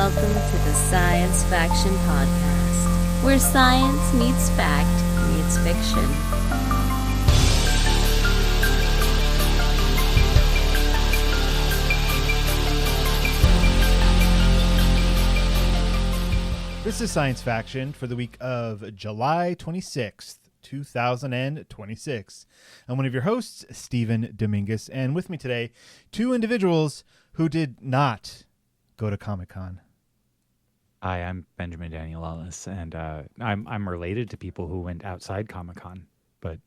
welcome to the Science Faction Podcast, where science meets fact meets fiction. This is Science Faction for the week of July 26th, 2026. I'm one of your hosts, Stephen Dominguez, and with me today, two individuals who did not go to Comic-Con. Hi, I'm Benjamin Daniel Ellis, and I'm related to people who went outside Comic-Con, but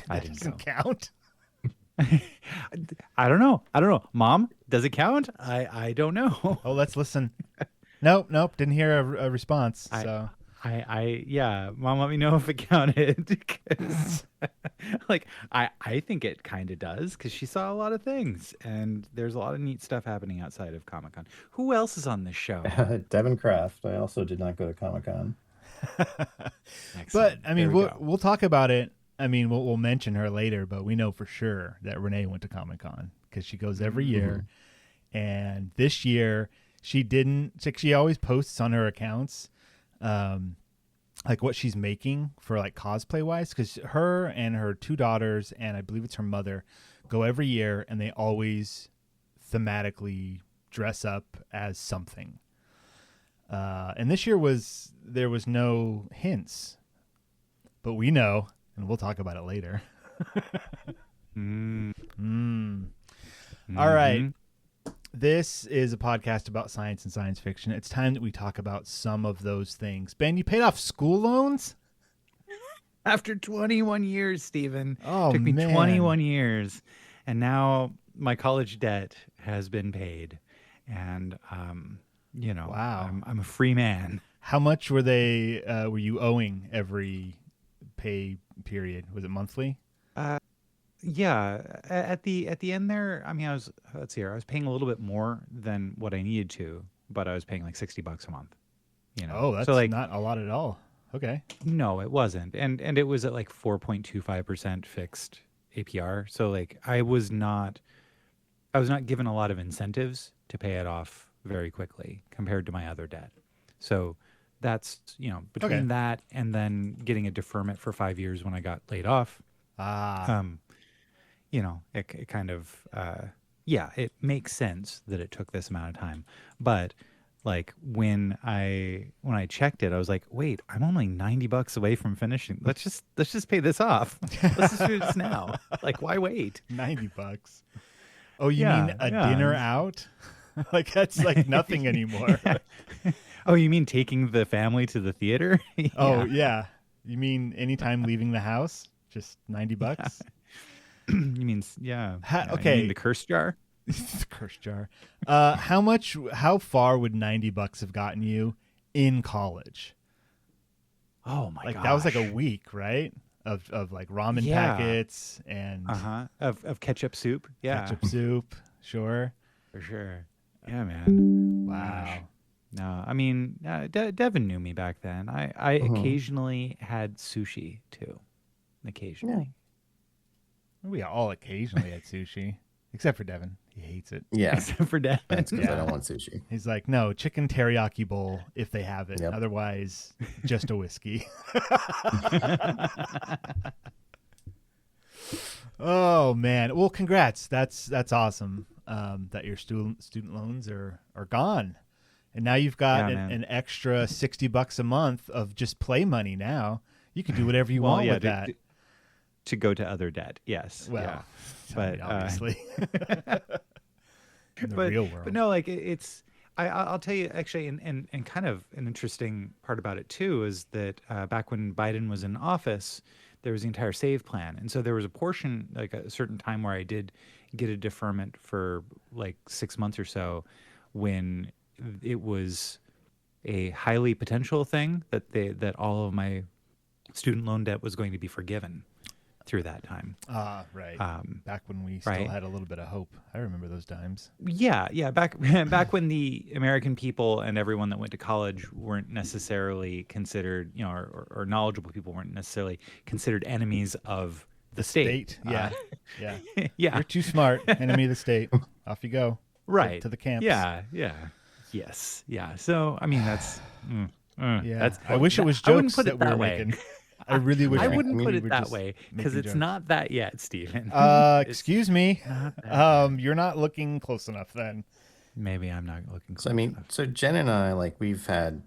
I didn't go. Doesn't count. I don't know. Mom, does it count? I don't know. Oh, let's listen. Nope. Didn't hear a response. So Yeah, Mom, let me know if it counted. Because, I think it kind of does, because she saw a lot of things, and there's a lot of neat stuff happening outside of Comic-Con. Who else is on this show? Devon Kraft. I also did not go to Comic-Con. But I mean, we'll talk about it. I mean, we'll mention her later, but we know for sure that Renee went to Comic-Con because she goes every year, and this year she didn't. She always posts on her accounts, like what she's making for like cosplay wise, because her and her two daughters and I believe it's her mother go every year, and they always thematically dress up as something. And this year there was no hints, but we know, and we'll talk about it later. All right. This is a podcast about science and science fiction. It's time that we talk about some of those things. Ben, you paid off school loans? After 21 years, Stephen. Oh, Took me man. 21 years. And now my college debt has been paid. And, Wow. I'm a free man. How much were you owing every pay period? Was it monthly? Yeah, at the end there, I mean, I was paying a little bit more than what I needed to, but I was paying like $60 a month. Oh, that's so, like, not a lot at all. Okay. No, it wasn't, and it was at like 4.25% fixed APR. So like I was not given a lot of incentives to pay it off very quickly compared to my other debt. So that's between that and then getting a deferment for 5 years when I got laid off. It kind of, it makes sense that it took this amount of time. But like when I checked it, I was like, wait, I'm only $90 away from finishing. Let's just pay this off. Let's just do this now. Like, why wait? $90. Oh, you mean a dinner out? Like that's like nothing anymore. Oh, you mean taking the family to the theater? Yeah. Oh, yeah. You mean anytime leaving the house? Just $90? You mean, Okay. You mean the curse jar? The curse jar. How far would $90 have gotten you in college? Oh my god. That was like a week, right? Of like ramen packets and of ketchup soup. Yeah. Ketchup soup, sure. For sure. Yeah, man. Wow. Gosh. No, I mean, Devon knew me back then. I occasionally had sushi too. Occasionally. We all occasionally had sushi, except for Devon. He hates it. Yeah. Except for Devon. That's because I don't want sushi. He's like, no, chicken teriyaki bowl if they have it. Yep. Otherwise, just a whiskey. Oh, man. Well, congrats. That's awesome that your student loans are gone. And now you've got an extra $60 a month of just play money now. You can do whatever you want with that. To go to other debt, yes. Well, yeah. But obviously, in the real world. But no, like I'll tell you actually, and kind of an interesting part about it too is that back when Biden was in office, there was the entire SAVE plan, and so there was a portion, like a certain time, where I did get a deferment for like 6 months or so, when it was a highly potential thing that all of my student loan debt was going to be forgiven through that time. Right. Back when we still had a little bit of hope. I remember those times. Yeah. Back when the American people and everyone that went to college weren't necessarily considered, or knowledgeable people weren't necessarily considered enemies of the state. Yeah. Yeah. You're too smart. Enemy of the state. Off you go. Right. To the camps. Yeah. Yes. Yeah. So I mean, that's Yeah, that's. I wish it was I wouldn't jokes put that it we were that way. making. I really wish. I Yeah, wouldn't I mean, put we it were that just way because making it's jokes. not that yet, Stephen. Excuse me. Not that yet. You're not looking close enough then. Maybe I'm not looking. So I Close mean, enough. so Jen and I, like, we've had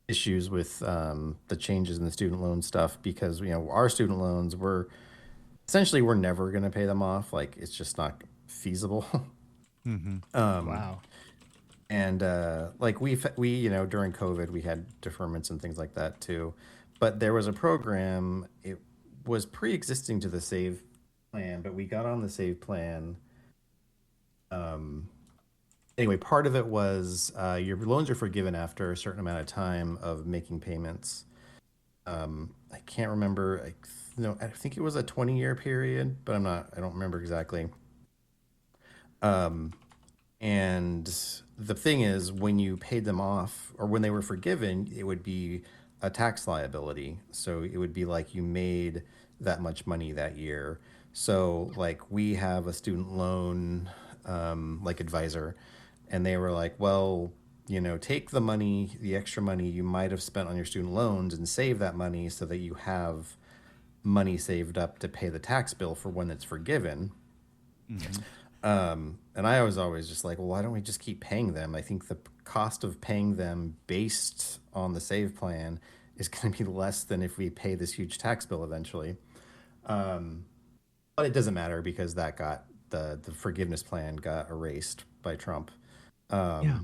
issues with the changes in the student loan stuff because our student loans we're never going to pay them off. Like, it's just not feasible. Wow. And like we during COVID we had deferments and things like that too, but there was a program. It was pre-existing to the save plan, but we got on the save plan. Anyway, part of it was your loans are forgiven after a certain amount of time of making payments. I can't remember. I think it was a 20-year period, but I don't remember exactly. And the thing is, when you paid them off or when they were forgiven, it would be a tax liability. So it would be like you made that much money that year. So like we have a student loan like advisor, and they were like, well, take the money, the extra money you might have spent on your student loans and save that money so that you have money saved up to pay the tax bill for when it's forgiven. And I was always just like, well, why don't we just keep paying them? I think the cost of paying them based on the save plan is going to be less than if we pay this huge tax bill eventually. But it doesn't matter because that got the forgiveness plan got erased by Trump. Yeah.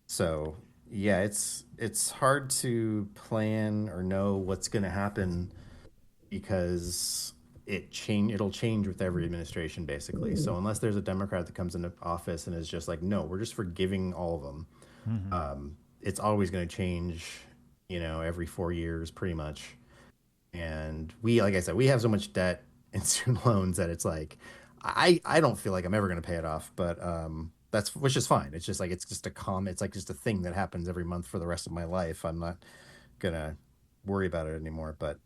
So yeah, it's hard to plan or know what's going to happen because it'll change with every administration basically. So unless there's a Democrat that comes into office and is just like, no, we're just forgiving all of them, it's always going to change, every 4 years pretty much. And like I said, we have so much debt and student loans that it's like, I don't feel like I'm ever going to pay it off, but which is fine. It's just like, it's just it's like just a thing that happens every month for the rest of my life. I'm not going to worry about it anymore, but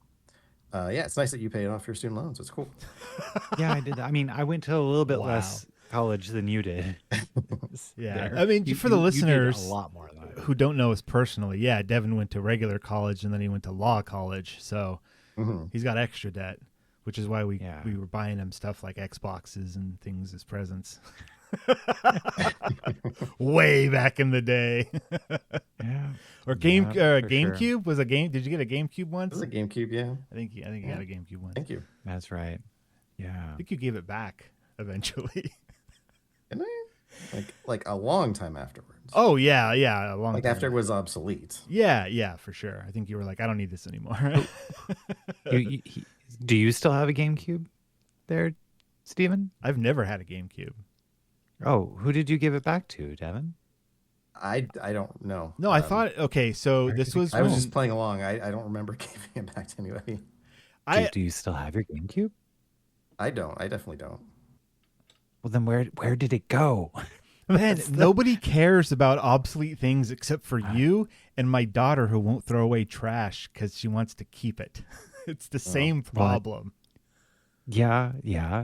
yeah, it's nice that you paid off your student loans. It's cool. Yeah, I did. I mean, I went to a little bit Wow. less college than you did. Yeah. There. I mean, for the you did listeners a lot more than I did. who don't know us personally, yeah, Devon went to regular college and then he went to law college. So he's got extra debt, which is why we were buying him stuff like Xboxes and things as presents. Way back in the day. Yeah. Or GameCube sure. Was a game. Did you get a GameCube once? It was a GameCube, yeah. I think you got a GameCube once. Thank you. That's right. Yeah. I think you gave it back eventually. Didn't I? Like a long time afterwards. Oh yeah, a long time after it was obsolete. Yeah, for sure. I think you were like, I don't need this anymore. Do you still have a GameCube there, Stephen? I've never had a GameCube. Oh, who did you give it back to, Devon? I don't know. No, I thought, okay, so this was... I was just playing along. I don't remember giving it back to anybody. Do you still have your GameCube? I don't. I definitely don't. Well, then where did it go? Man, nobody cares about obsolete things except for you and my daughter who won't throw away trash because she wants to keep it. It's the same problem. Yeah,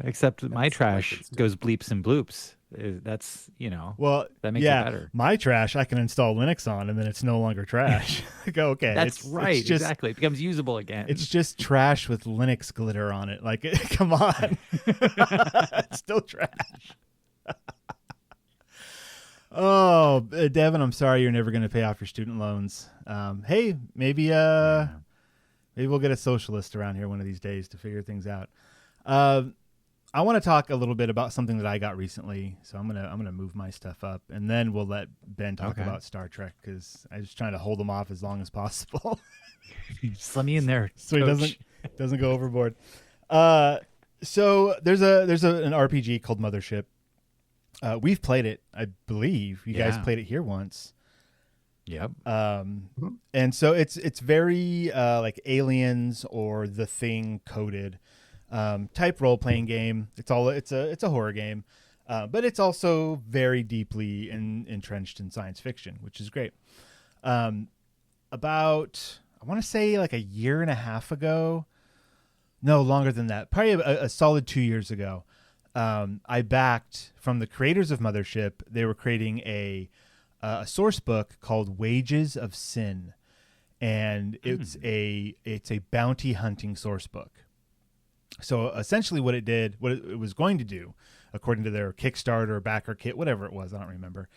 except my trash goes bleeps and bloops. That's, well, that makes it better. My trash I can install Linux on and then it's no longer trash. Go, okay. That's right. It's just, exactly. It becomes usable again. It's just trash with Linux glitter on it. Like, come on. It's still trash. Oh, Devon, I'm sorry you're never going to pay off your student loans. Hey, maybe we'll get a socialist around here one of these days to figure things out. I want to talk a little bit about something that I got recently, so I'm gonna move my stuff up, and then we'll let Ben talk about Star Trek because I was trying to hold him off as long as possible. Just let me in there, so he doesn't go overboard. So there's an RPG called Mothership. We've played it, I believe. You guys played it here once. Yep. And so it's very like Aliens or The Thing coded. Type role-playing game. It's a horror game, but it's also very deeply entrenched in science fiction, which is great. About, I want to say like a year and a half ago, no, longer than that, probably a solid 2 years ago, I backed from the creators of Mothership. They were creating a a source book called Wages of Sin, and it's a bounty hunting source book. So essentially what it was going to do, according to their Kickstarter, backer kit, whatever it was, I don't remember,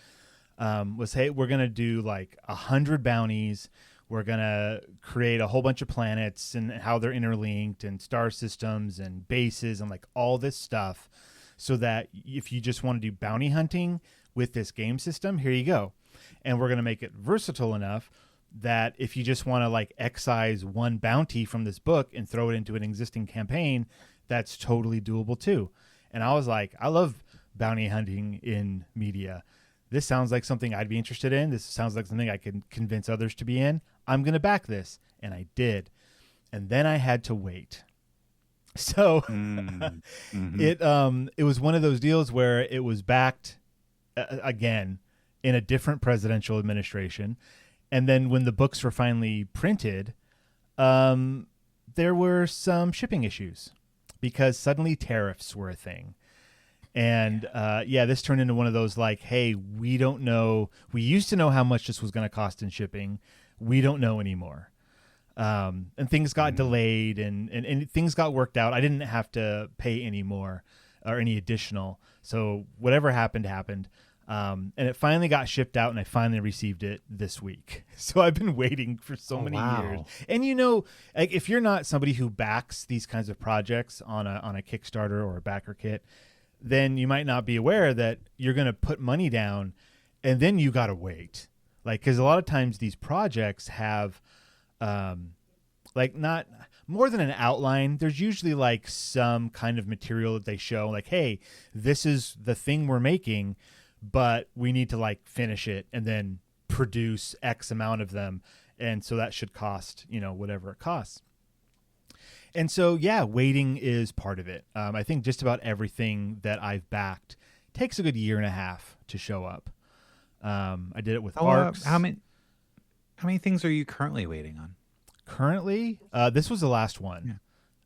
was, hey, we're going to do like 100 bounties. We're going to create a whole bunch of planets and how they're interlinked and star systems and bases and like all this stuff, so that if you just want to do bounty hunting with this game system, here you go. And we're going to make it versatile enough that if you just want to like excise one bounty from this book and throw it into an existing campaign, that's totally doable too. And I was like, I love bounty hunting in media. This sounds like something I'd be interested in. This sounds like something I can convince others to be in. I'm going to back this. And I did. And then I had to wait. So it was one of those deals where it was backed again in a different presidential administration. And then when the books were finally printed, there were some shipping issues because suddenly tariffs were a thing. And this turned into one of those like, hey, we don't know. We used to know how much this was going to cost in shipping. We don't know anymore. And things got delayed and things got worked out. I didn't have to pay any more or any additional. So whatever happened. And it finally got shipped out, and I finally received it this week. So I've been waiting for so many years. And like, if you're not somebody who backs these kinds of projects on a Kickstarter or a backer kit, then you might not be aware that you're going to put money down, and then you got to wait. Like, because a lot of times these projects have, like, not more than an outline. There's usually like some kind of material that they show, like, hey, this is the thing we're making, but we need to like finish it and then produce X amount of them. And so that should cost, whatever it costs. And so, waiting is part of it. I think just about everything that I've backed takes a good year and a half to show up. I did it with ARCs. How many things are you currently waiting on? Currently, this was the last one.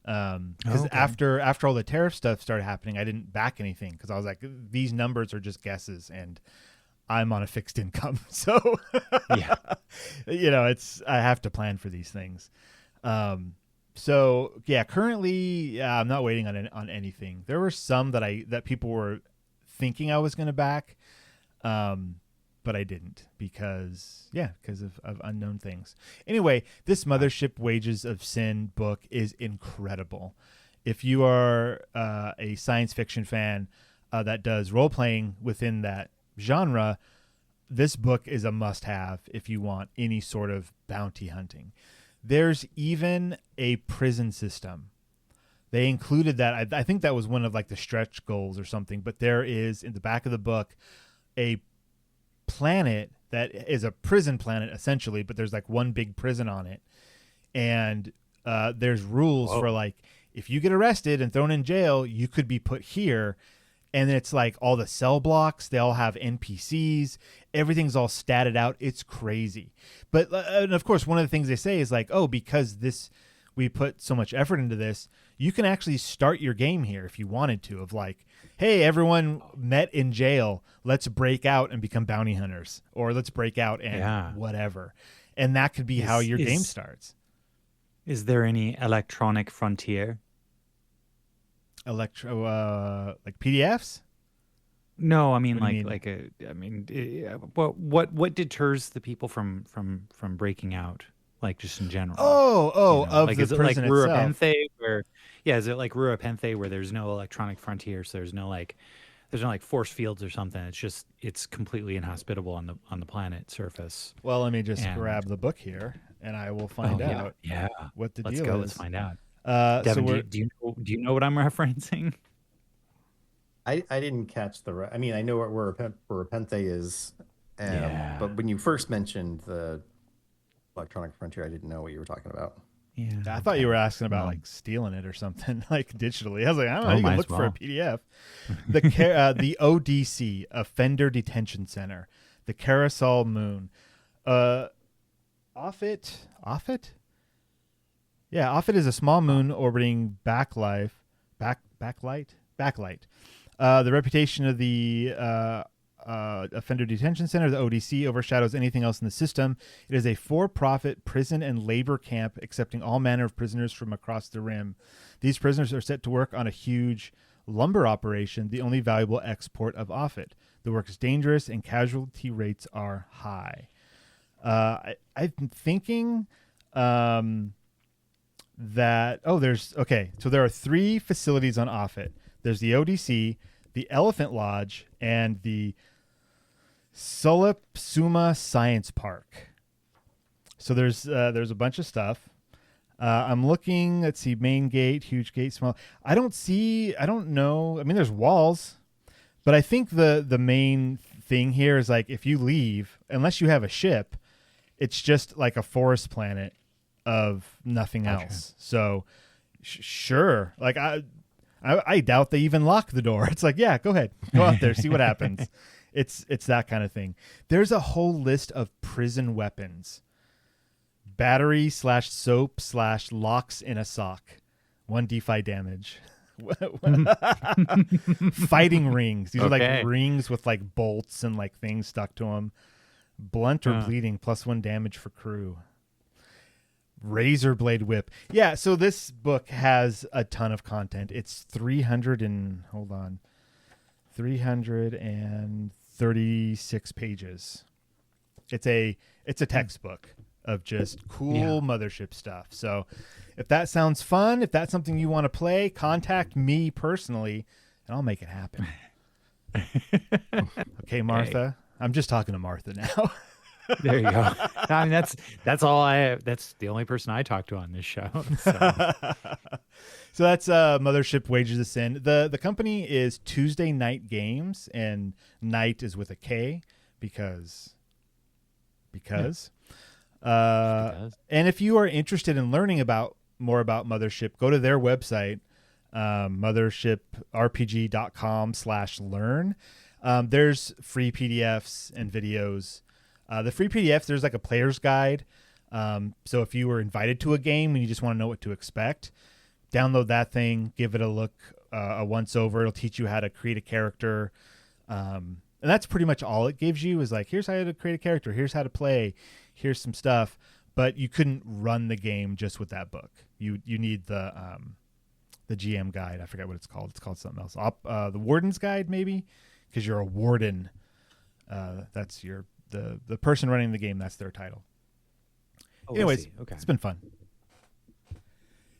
Because after all the tariff stuff started happening, I didn't back anything because I was like, these numbers are just guesses, and I'm on a fixed income, so I have to plan for these things. Currently, I'm not waiting on anything. There were some that people were thinking I was going to back, but I didn't because of unknown things. Anyway, this Mothership Wages of Sin book is incredible. If you are a science fiction fan that does role playing within that genre, this book is a must-have if you want any sort of bounty hunting. There's even a prison system. They included that. I think that was one of like the stretch goals or something, but there is in the back of the book a planet that is a prison planet essentially, but there's like one big prison on it. And there's rules for like, if you get arrested and thrown in jail, you could be put here. And it's like all the cell blocks, they all have NPCs. Everything's all statted out. It's crazy. But and of course, one of the things they say is like, because we put so much effort into this, you can actually start your game here if you wanted to, of like, hey, everyone met in jail. Let's break out and become bounty hunters, or let's break out and whatever. And that could be how your game starts. Is there any electronic frontier? Like PDFs? No, I mean what deters the people from breaking out, like just in general? Of like, the is it prison like itself. Ruapenthe where is it like Ruapenthe where there's no electronic frontier, so there's no force fields or something. It's completely inhospitable on the planet surface. Well, let me just grab the book here and I will find out what the deal is. Let's find out. Devon, do you know what I'm referencing? I didn't catch I mean, I know what Ruapenthe is, but when you first mentioned the electronic frontier, I didn't know what you were talking about. Yeah, I thought you were asking about like stealing it or something like digitally. I was like, I don't know. You can look for a PDF. The ODC, Offender Detention Center, the Carousel Moon, Offit. Yeah, Offit is a small moon orbiting backlight. The reputation of the Offender Detention Center, the ODC, overshadows anything else in the system. It is a for-profit prison and labor camp accepting all manner of prisoners from across the rim. These prisoners are set to work on a huge lumber operation, the only valuable export of Offit. The work is dangerous and casualty rates are high. I'm thinking so there are 3 facilities on Offit. There's the ODC, the Elephant Lodge, and the Sulipsuma Science Park. So there's a bunch of stuff. I'm looking, let's see, main gate, huge gate, small. I don't know. I mean, there's walls, but I think the main thing here is like if you leave, unless you have a ship, it's just like a forest planet of nothing else. So sure. Like I doubt they even lock the door. It's like, yeah, go ahead. Go out there, see what happens. It's that kind of thing. There's a whole list of prison weapons. Battery /soap /locks in a sock. 1 D5 damage. Fighting rings. These are like rings with like bolts and like things stuck to them. Blunt or bleeding, +1 damage for crew. Razor blade whip. Yeah, so this book has a ton of content. It's 336 pages. It's a textbook of just cool Mothership stuff. So if that sounds fun, if that's something you want to play, contact me personally and I'll make it happen. Okay, Martha. I'm just talking to Martha now. There you go. I mean, that's all that's the only person I talk to on this show. So, so that's Mothership Wages of Sin. The company is Tuesday Night Games, and night is with a K because. And if you are interested in learning more about Mothership, go to their website, mothershiprpg.com/learn. There's free PDFs and videos. The free PDFs, there's like a player's guide. So if you were invited to a game and you just want to know what to expect, download that thing, give it a look, a once over. It'll teach you how to create a character. And that's pretty much all it gives you is like, here's how to create a character. Here's how to play. Here's some stuff. But you couldn't run the game just with that book. You need the GM guide. I forget what it's called. It's called something else. The Warden's Guide, maybe, because you're a warden. That's the person running the game. That's their title. Oh, anyways, okay. It's been fun.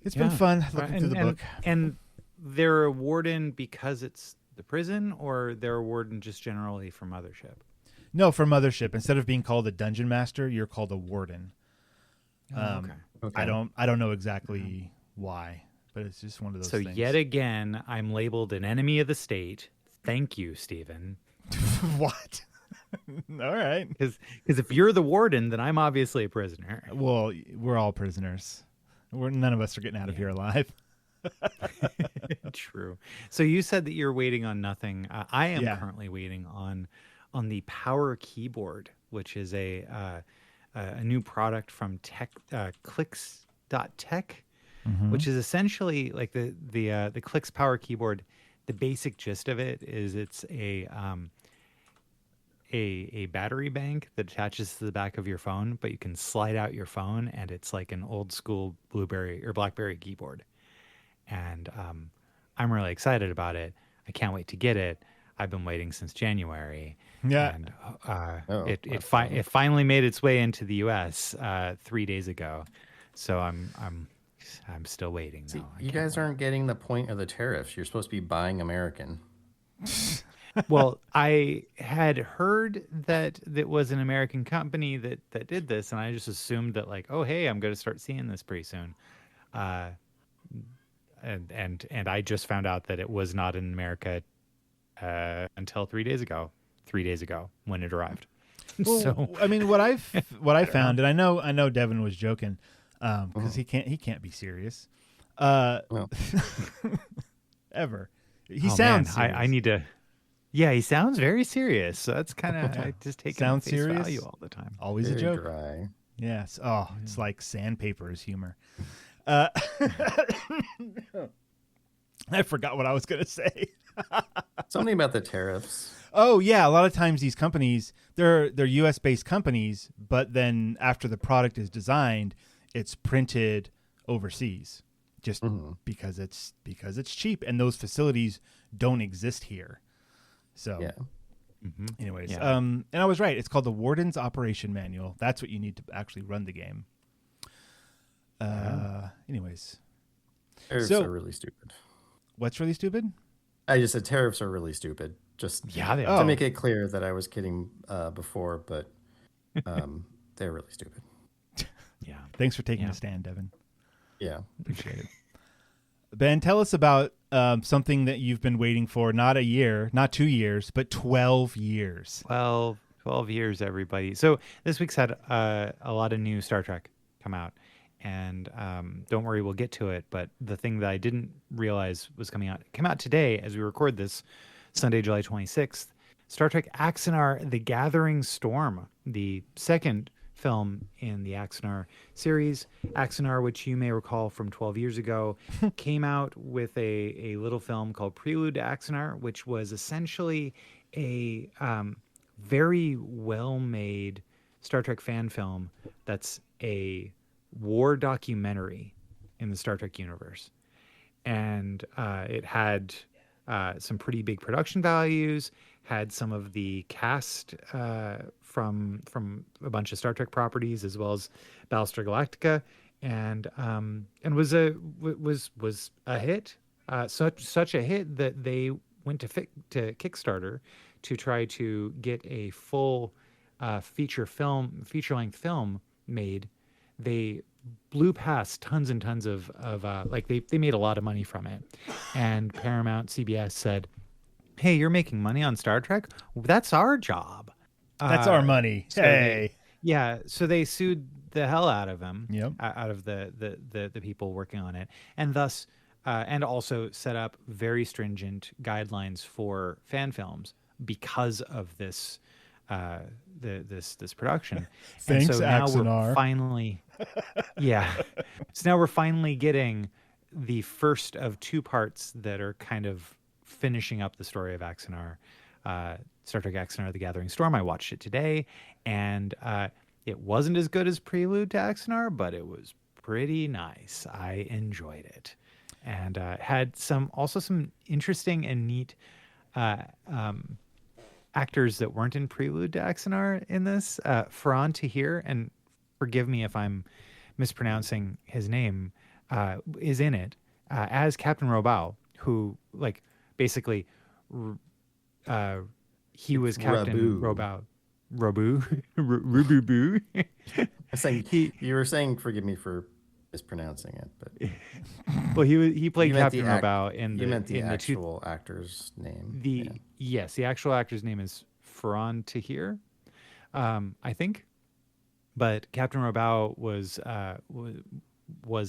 It's been fun looking through the book. And they're a warden because it's the prison, or they're a warden just generally for Mothership? No, for Mothership. Instead of being called a dungeon master, you're called a warden. Okay. I don't know exactly why, but it's just one of those things. So yet again, I'm labeled an enemy of the state. Thank you, Stephen. What? All right. Because if you're the warden, then I'm obviously a prisoner. Well, we're all prisoners. None of us are getting out of here alive. True. So you said that you're waiting on nothing. I am currently waiting on the Power Keyboard, which is a new product from clicks.tech, which is essentially like the Clicks Power Keyboard. The basic gist of it is it's a battery bank that attaches to the back of your phone, but you can slide out your phone and it's like an old school BlueBerry or BlackBerry keyboard. And I'm really excited about it. I can't wait to get it. I've been waiting since January. Yeah. And it finally made its way into the US 3 days ago. So I'm still waiting. See, you guys aren't getting the point of the tariffs. You're supposed to be buying American. Well, I had heard that it was an American company that did this, and I just assumed that like, oh, hey, I'm going to start seeing this pretty soon. And I just found out that it was not in America until 3 days ago. 3 days ago when it arrived. Well, so I mean, what I found, and I know Devon was joking, because he can't be serious, ever. He sounds serious. I need to. Yeah, he sounds very serious. So that's kind of I just take sounds it at face serious value all the time. Always Very a joke. dry. Yes. Oh, it's like sandpaper is humor. I forgot what I was going to say. Something about the tariffs. Oh yeah, a lot of times these companies, they're U.S. based companies, but then after the product is designed, it's printed overseas, just because it's cheap, and those facilities don't exist here. So, anyways, and I was right. It's called the Warden's Operation Manual. That's what you need to actually run the game. Anyways, tariffs are really stupid. What's really stupid? I just said tariffs are really stupid. Just to make it clear that I was kidding before, but they're really stupid. Yeah. Thanks for taking a stand, Devon. Yeah. Appreciate it. Ben, tell us about something that you've been waiting for, not a year, not 2 years, but 12 years. 12 years, everybody. So this week's had a lot of new Star Trek come out. And don't worry, we'll get to it. But the thing that I didn't realize was came out today as we record this, Sunday, July 26th, Star Trek Axanar: The Gathering Storm, the second film in the Axanar series. Axanar, which you may recall from 12 years ago, came out with a little film called Prelude to Axanar, which was essentially a very well-made Star Trek fan film that's a war documentary in the Star Trek universe. And it had some pretty big production values, had some of the cast from a bunch of Star Trek properties, as well as Battlestar Galactica, and was a hit, such a hit that they went to Kickstarter to try to get a full feature-length film made. They blew past tons and tons of they made a lot of money from it, and Paramount CBS said, "Hey, you're making money on Star Trek? That's our job. That's our money." So so they sued the hell out of him, Yep. out of the people working on it, and thus and also set up very stringent guidelines for fan films because of this this production. Thanks, and so now Axanar. we're finally so now we're finally getting the first of two parts that are kind of finishing up the story of Axanar, Star Trek Axanar: The Gathering Storm. I watched it today, and it wasn't as good as Prelude to Axanar, but it was pretty nice. I enjoyed it, and had some interesting and neat actors that weren't in Prelude to Axanar in this. Ferran Tahir, and forgive me if I'm mispronouncing his name, is in it as Captain Robau, who basically he was Captain Robau. Rubu. You were saying, forgive me for mispronouncing it, but well, he played Captain Robau in the. You meant the actual actor's name. Yes, the actual actor's name is Ferran Tahir, I think. But Captain Robau was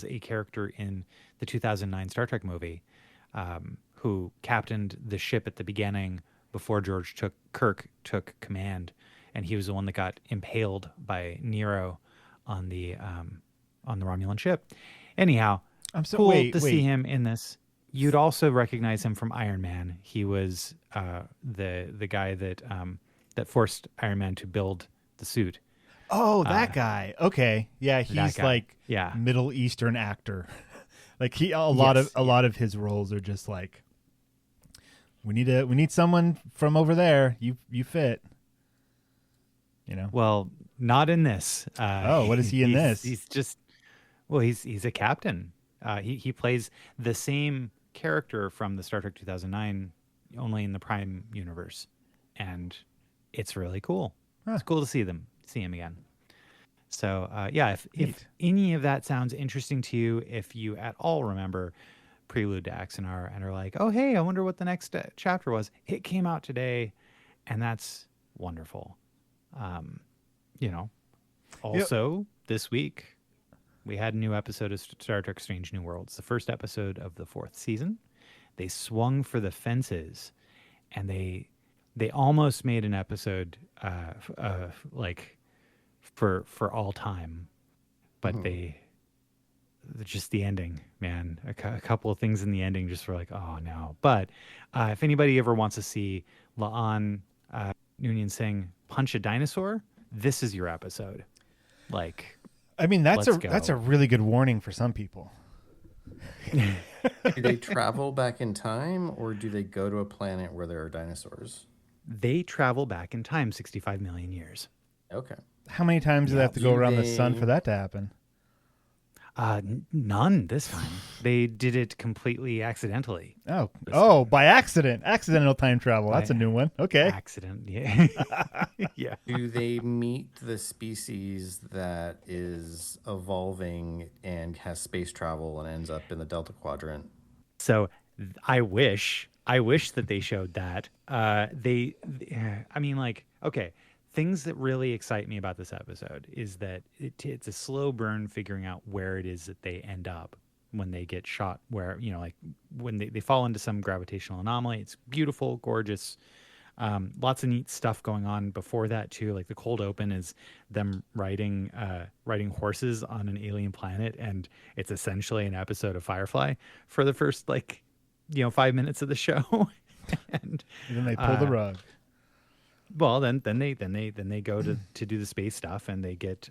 a character in the 2009 Star Trek movie, who captained the ship at the beginning before Kirk took command, and he was the one that got impaled by Nero on the Romulan ship. Anyhow, I'm so cool wait. see him in this. You'd also recognize him from Iron Man. He was the guy that forced Iron Man to build the suit. Oh, that guy. Okay, yeah, he's Middle Eastern actor. A lot of his roles are just like, we need someone from over there. You fit. Well, not in this. What is he in this? He's just he's a captain. He plays the same character from the Star Trek 2009, only in the Prime universe, and it's really cool. Huh. It's cool to see him again. So if any of that sounds interesting to you, if you at all remember Prelude to Axanar and are like, oh hey, I wonder what the next chapter was, it came out today, and that's wonderful. Also this week we had a new episode of Star Trek Strange New Worlds, the first episode of the 4th season. They swung for the fences, and they almost made an episode for all time, but just the ending, man. A couple of things in the ending just were like, oh no. But if anybody ever wants to see La'an Noonien saying, "Punch a dinosaur." This is your episode. Like, I mean, that's let's a go. really good warning for some people. Do they travel back in time, or do they go to a planet where there are dinosaurs? They travel back in time 65 million years. Okay. How many times do they have to go around the sun for that to happen? None this time. They did it completely accidentally. Oh, by accident. Accidental time travel. That's a new one. Okay. Accident, yeah. Yeah. Do they meet the species that is evolving and has space travel and ends up in the Delta Quadrant? So I wish that they showed that. I mean, like, okay, things that really excite me about this episode is that it's a slow burn figuring out where it is that they end up when they get shot, where, you know, like when they fall into some gravitational anomaly. It's beautiful, gorgeous. Lots of neat stuff going on before that too. Like the cold open is them riding horses on an alien planet, and it's essentially an episode of Firefly for the first 5 minutes of the show. And then they pull the rug. Well, then they go to do the space stuff, and they get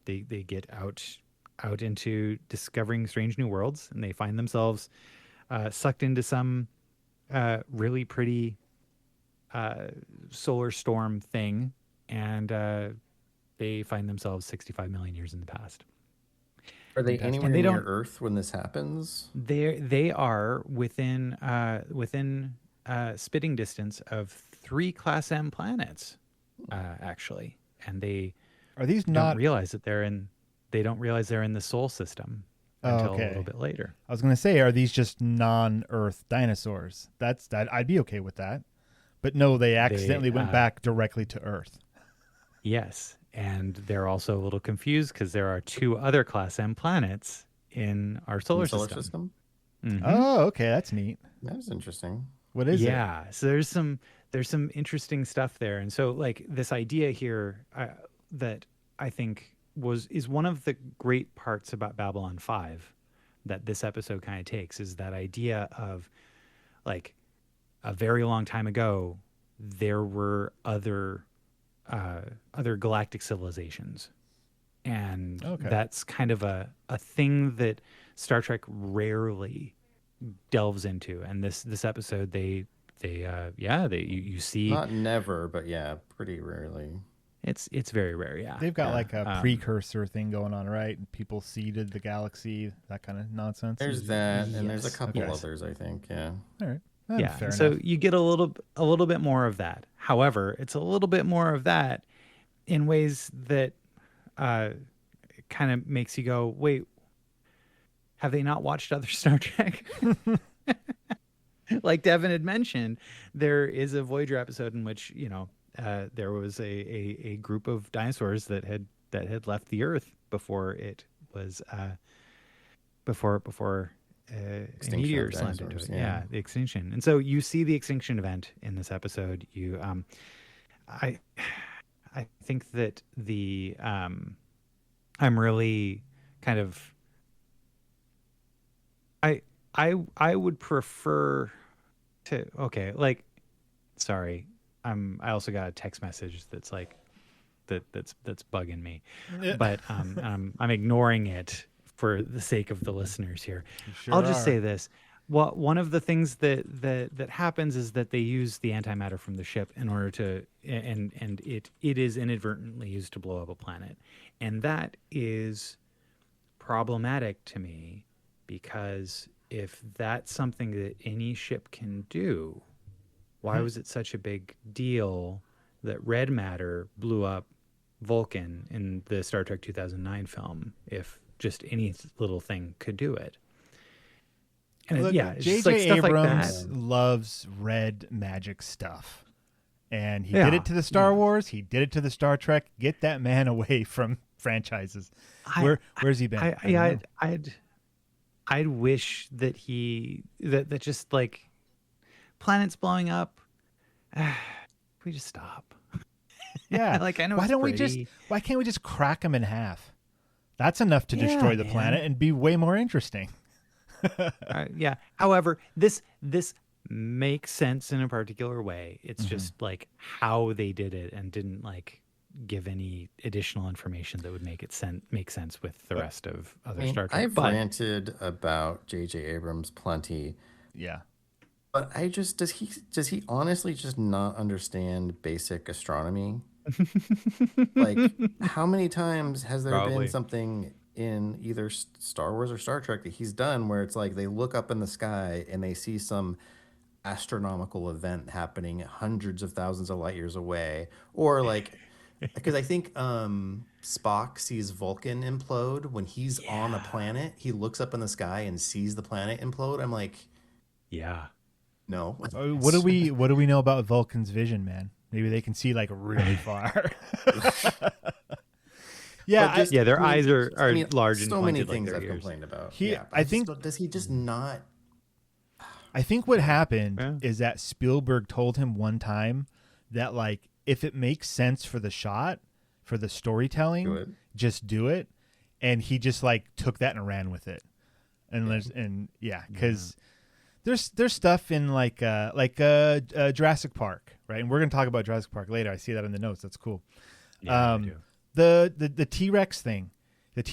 they get out into discovering strange new worlds, and they find themselves sucked into some really pretty solar storm thing, and they find themselves 65 million years in the past. Are they anywhere near Earth when this happens? They are within spitting distance of 3 Class M planets, actually, and they don't realize that they don't realize they're in the Sol system until a little bit later. I was going to say, are these just non-Earth dinosaurs? That I'd be okay with that. But no, they accidentally went back directly to Earth. Yes, and they're also a little confused because there are 2 other Class M planets in our solar system. Mm-hmm. Oh, okay, that's neat. That's interesting. What is it? Yeah, so there's some interesting stuff there, and so like this idea here that I think is one of the great parts about Babylon 5 that this episode kind of takes, is that idea of like a very long time ago there were other galactic civilizations, and that's kind of a thing that Star Trek rarely delves into, and this episode you see, not never, but yeah, pretty rarely. It's very rare. Yeah, they've got like a precursor thing going on, right? And people seeded the galaxy, that kind of nonsense. There's that, and there's a couple others, I think. Yeah. All right. Yeah. So you get a little bit more of that. However, it's a little bit more of that in ways that kind of makes you go, wait, have they not watched other Star Trek? Like Devon had mentioned, there is a Voyager episode in which, you know, there was a group of dinosaurs that had left the Earth before it was before a meteor slammed into it. Yeah, the extinction. And so you see the extinction event in this episode. You I think that I'm really kind of I would prefer to sorry. I also got a text message that's like that's bugging me. But I'm ignoring it for the sake of the listeners here. I'll just say this. Well, one of the things that happens is that they use the antimatter from the ship in order to, and it is inadvertently used to blow up a planet. And that is problematic to me, because if that's something that any ship can do, why was it such a big deal that red matter blew up Vulcan in the Star Trek 2009 film, if just any little thing could do it? And look, it's J.J. like stuff Abrams like that. loves red magic stuff. And he did it to the Star Wars. He did it to the Star Trek. Get that man away from franchises. Where's he been? I'd wish that that just like planets blowing up. We just stop. Yeah. Like, I know. Why can't we just crack them in half? That's enough to destroy the planet and be way more interesting. Yeah. However, this make sense in a particular way. It's just like how they did it and didn't like give any additional information that would make it make sense with the rest of other Star Trek. I've ranted about J.J. Abrams plenty. Yeah. But does he honestly just not understand basic astronomy? Like, how many times has there been something in either Star Wars or Star Trek that he's done where it's like they look up in the sky and they see some astronomical event happening hundreds of thousands of light years away, or like, because I think Spock sees Vulcan implode when he's on a planet. He looks up in the sky and sees the planet implode. I'm like, no. What do we know about Vulcan's vision, man? Maybe they can see like really far. Their eyes are large and so many pointed things like I've their ears. complained about. I think does he just not? I think what happened is that Spielberg told him one time that like if it makes sense for the shot, for the storytelling, just do it, and he just like took that and ran with it, because there's stuff in like Jurassic Park, right? And we're gonna talk about Jurassic Park later. I see that in the notes. That's cool. Yeah, I do. The T-Rex thing, the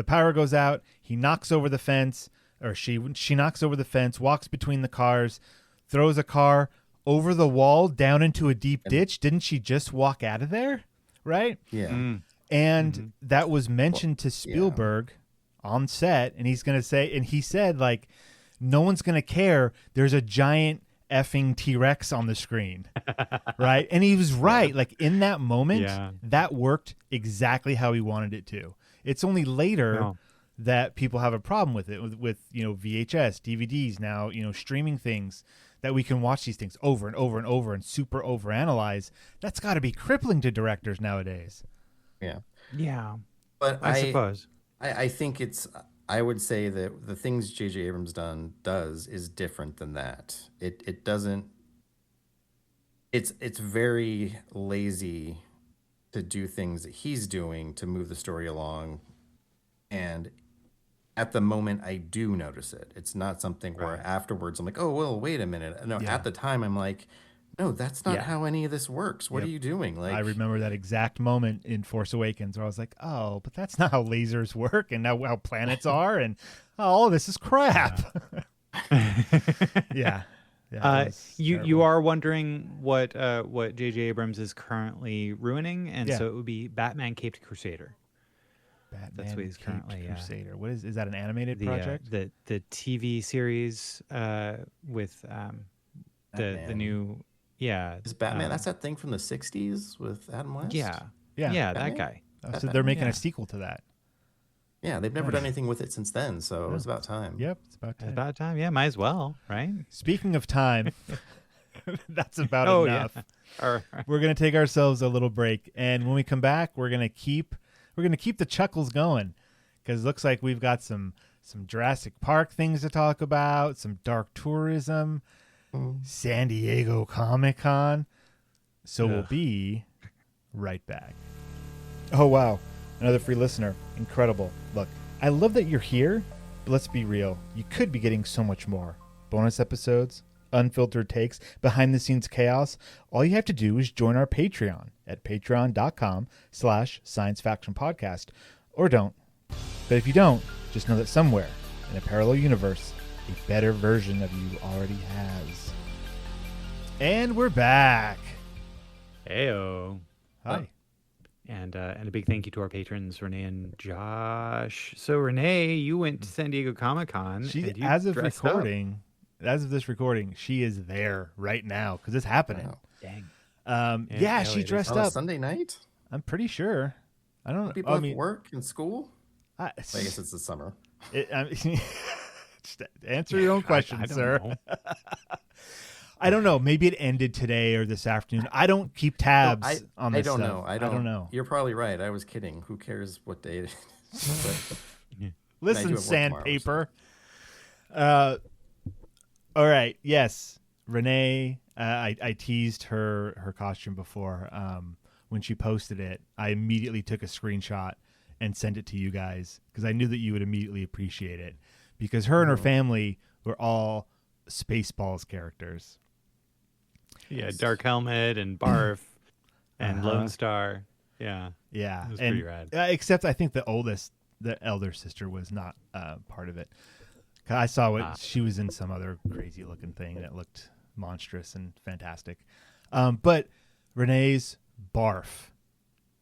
power goes out. He knocks over the fence. Or she knocks over the fence, walks between the cars, throws a car over the wall down into a deep ditch. Didn't she just walk out of there? Right? Yeah. And that was mentioned to Spielberg on set, and he's gonna say, and he said like, no one's gonna care. There's a giant effing T-Rex on the screen, right? And he was right. Like in that moment, that worked exactly how he wanted it to. It's only later that people have a problem with it, with VHS, DVDs, now streaming things, that we can watch these things over and over and over and super overanalyze. That's got to be crippling to directors nowadays. Yeah. But I suppose. I think I would say that the things J.J. Abrams does is different than that. It doesn't. It's very lazy to do things that he's doing to move the story along, and at the moment I do notice it. It's not something where afterwards I'm like, oh well, wait a minute. No, at the time I'm like, no, that's not how any of this works. What are you doing? Like, I remember that exact moment in Force Awakens where I was like, oh, but that's not how lasers work, and now how planets are, and all this is crap. You are wondering what J.J. Abrams is currently ruining, and so it would be Batman Caped Crusader. That's what he's currently Crusader. What is that? An animated project? The TV series with the new is Batman. That's that thing from the '60s with Adam West. Yeah, that guy. So they're making a sequel to that. Yeah, they've never done anything with it since then, so it was about time. Yep, it's about time. It's about time. Yeah, might as well, right? Speaking of time, that's about enough. Yeah. We're gonna take ourselves a little break, and when we come back, we're gonna keep the chuckles going, because it looks like we've got some Jurassic Park things to talk about, some dark tourism, San Diego Comic-Con. So we'll be right back. Oh wow, another free listener. Incredible. Look, I love that you're here, but let's be real. You could be getting so much more. Bonus episodes, unfiltered takes, behind the scenes chaos. All you have to do is join our Patreon at patreon.com/Science Faction Podcast, or don't. But if you don't, just know that somewhere in a parallel universe, a better version of you already has. And we're back. Heyo. Hi. And a big thank you to our patrons, Renee and Josh. So Renee, you went to San Diego Comic-Con. As of this recording, she is there right now because it's happening. Wow. Dang. She dressed up Sunday night. I'm pretty sure. I don't know. People have work and school. I guess it's the summer. Just answer your own question, sir. I don't know. Maybe it ended today or this afternoon. I don't keep tabs on this stuff. I don't know. You're probably right. I was kidding. Who cares what day it is? Listen, sandpaper. All right. Yes, Renee. I teased her costume before. When she posted it, I immediately took a screenshot and sent it to you guys because I knew that you would immediately appreciate it, because her and her family were all Spaceballs characters. Yeah, Dark Helmet and Barf and Lone Star. Yeah. Yeah. It was pretty rad. Except I think the elder sister was not part of it. 'Cause I saw she was in some other crazy looking thing that looked monstrous and fantastic. But Renee's Barf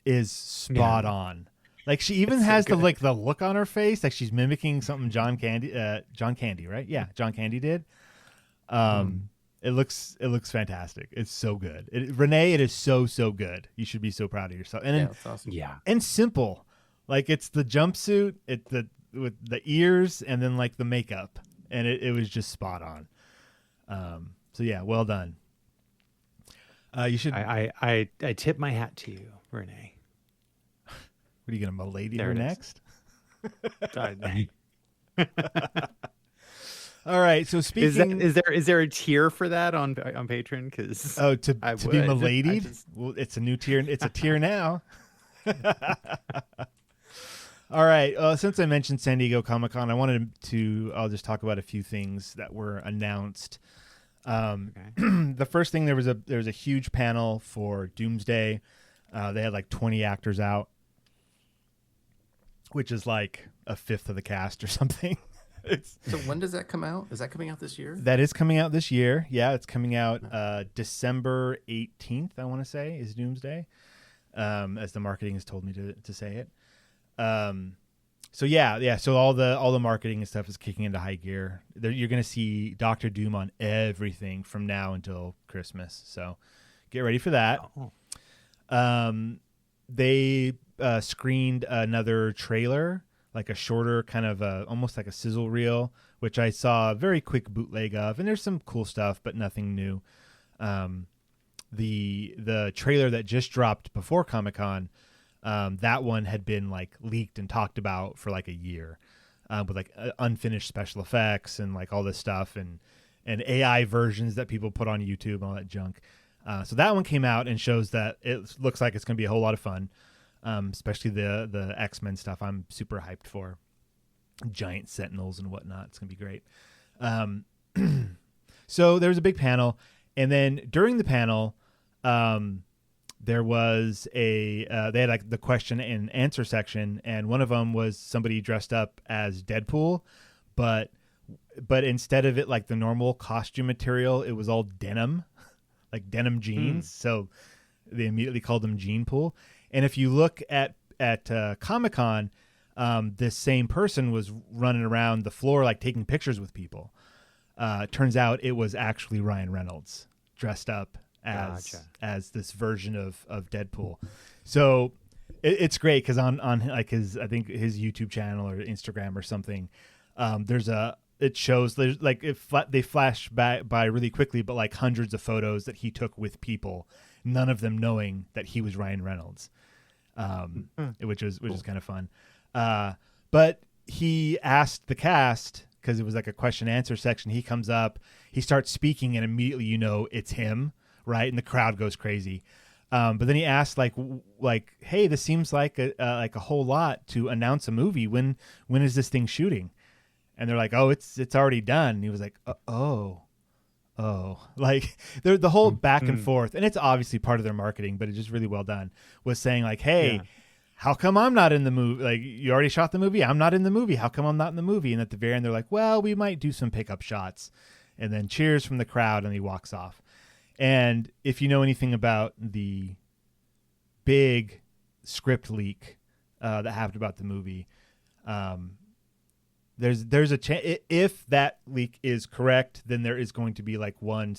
is spot on. Like she even has the look on her face, like she's mimicking something John Candy, right? Yeah, John Candy did. It looks fantastic. It's so good. Renee, it is so good. You should be so proud of yourself. And that's awesome. Yeah, and simple. Like it's the jumpsuit, with the ears, and then like the makeup, and it was just spot on. So yeah, well done. You should. I tip my hat to you, Renee. What are you gonna milady her next? All right. So speaking, is there a tier for that on Patreon? Because to be miladied. Well, it's a new tier. It's a tier now. All right. Since I mentioned San Diego Comic-Con, I'll just talk about a few things that were announced. The first thing, there was a huge panel for Doomsday. They had like 20 actors out, which is like a fifth of the cast or something. So when does that come out? Is that coming out this year? That is coming out this year. Yeah, it's coming out December 18th, I want to say, is Doomsday, as the marketing has told me to say it. So all the marketing and stuff is kicking into high gear. You're going to see Doctor Doom on everything from now until Christmas. So get ready for that. They screened another trailer, like a shorter kind of almost like a sizzle reel, which I saw a very quick bootleg of, and there's some cool stuff, but nothing new. The trailer that just dropped before Comic-Con, that one had been like leaked and talked about for like a year, with like unfinished special effects and like all this stuff and AI versions that people put on YouTube and all that junk. So that one came out and shows that it looks like it's going to be a whole lot of fun. Especially the X-Men stuff I'm super hyped for. Giant sentinels and whatnot. It's going to be great. So there was a big panel. And then during the panel, there was they had like the question and answer section. And one of them was somebody dressed up as Deadpool. But instead of it like the normal costume material, it was all denim, like denim jeans. So they immediately called them Gene Pool. And if you look at Comic-Con, this same person was running around the floor like taking pictures with people. Turns out it was actually Ryan Reynolds dressed up as this version of Deadpool. So it's great because on like his, I think his YouTube channel or Instagram or something, it shows there's like they flash by really quickly, but like hundreds of photos that he took with people, none of them knowing that he was Ryan Reynolds. Which is kind of fun. But he asked the cast, because it was like a question and answer section. He comes up, he starts speaking, and immediately it's him, right? And the crowd goes crazy. But then he asked like, hey, this seems like a whole lot to announce a movie. When is this thing shooting? And they're like, oh, it's already done. And he was like, oh. Like the whole back and forth, and it's obviously part of their marketing, but it's just really well done, was saying like, hey, how come I'm not in the movie? Like, you already shot the movie. I'm not in the movie. How come I'm not in the movie? And at the very end, they're like, well, we might do some pickup shots, and then cheers from the crowd, and he walks off. And if you know anything about the big script leak that happened about the movie, there's a chance, if that leak is correct, then there is going to be like one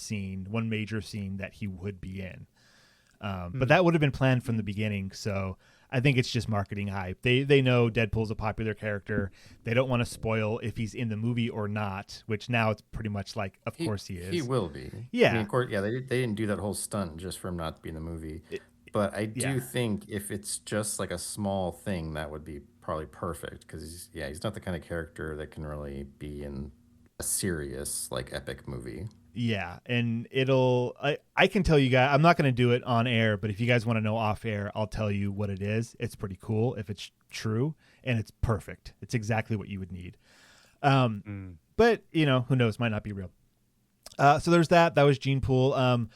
major scene that he would be in. But that would have been planned from the beginning. So I think it's just marketing hype. They know Deadpool's a popular character. They don't want to spoil if he's in the movie or not, which now it's pretty much like, of course he is. He will be. Yeah. I mean, of course, yeah, they didn't do that whole stunt just for him not to be in the movie. But I do think if it's just like a small thing, that would be probably perfect, because he's not the kind of character that can really be in a serious like epic movie. Yeah, and I can tell you guys, I'm not going to do it on air, but if you guys want to know off air, I'll tell you what it is. It's pretty cool if it's true, and it's perfect. It's exactly what you would need. But who knows, might not be real. So there's that. That was Gene Poole. And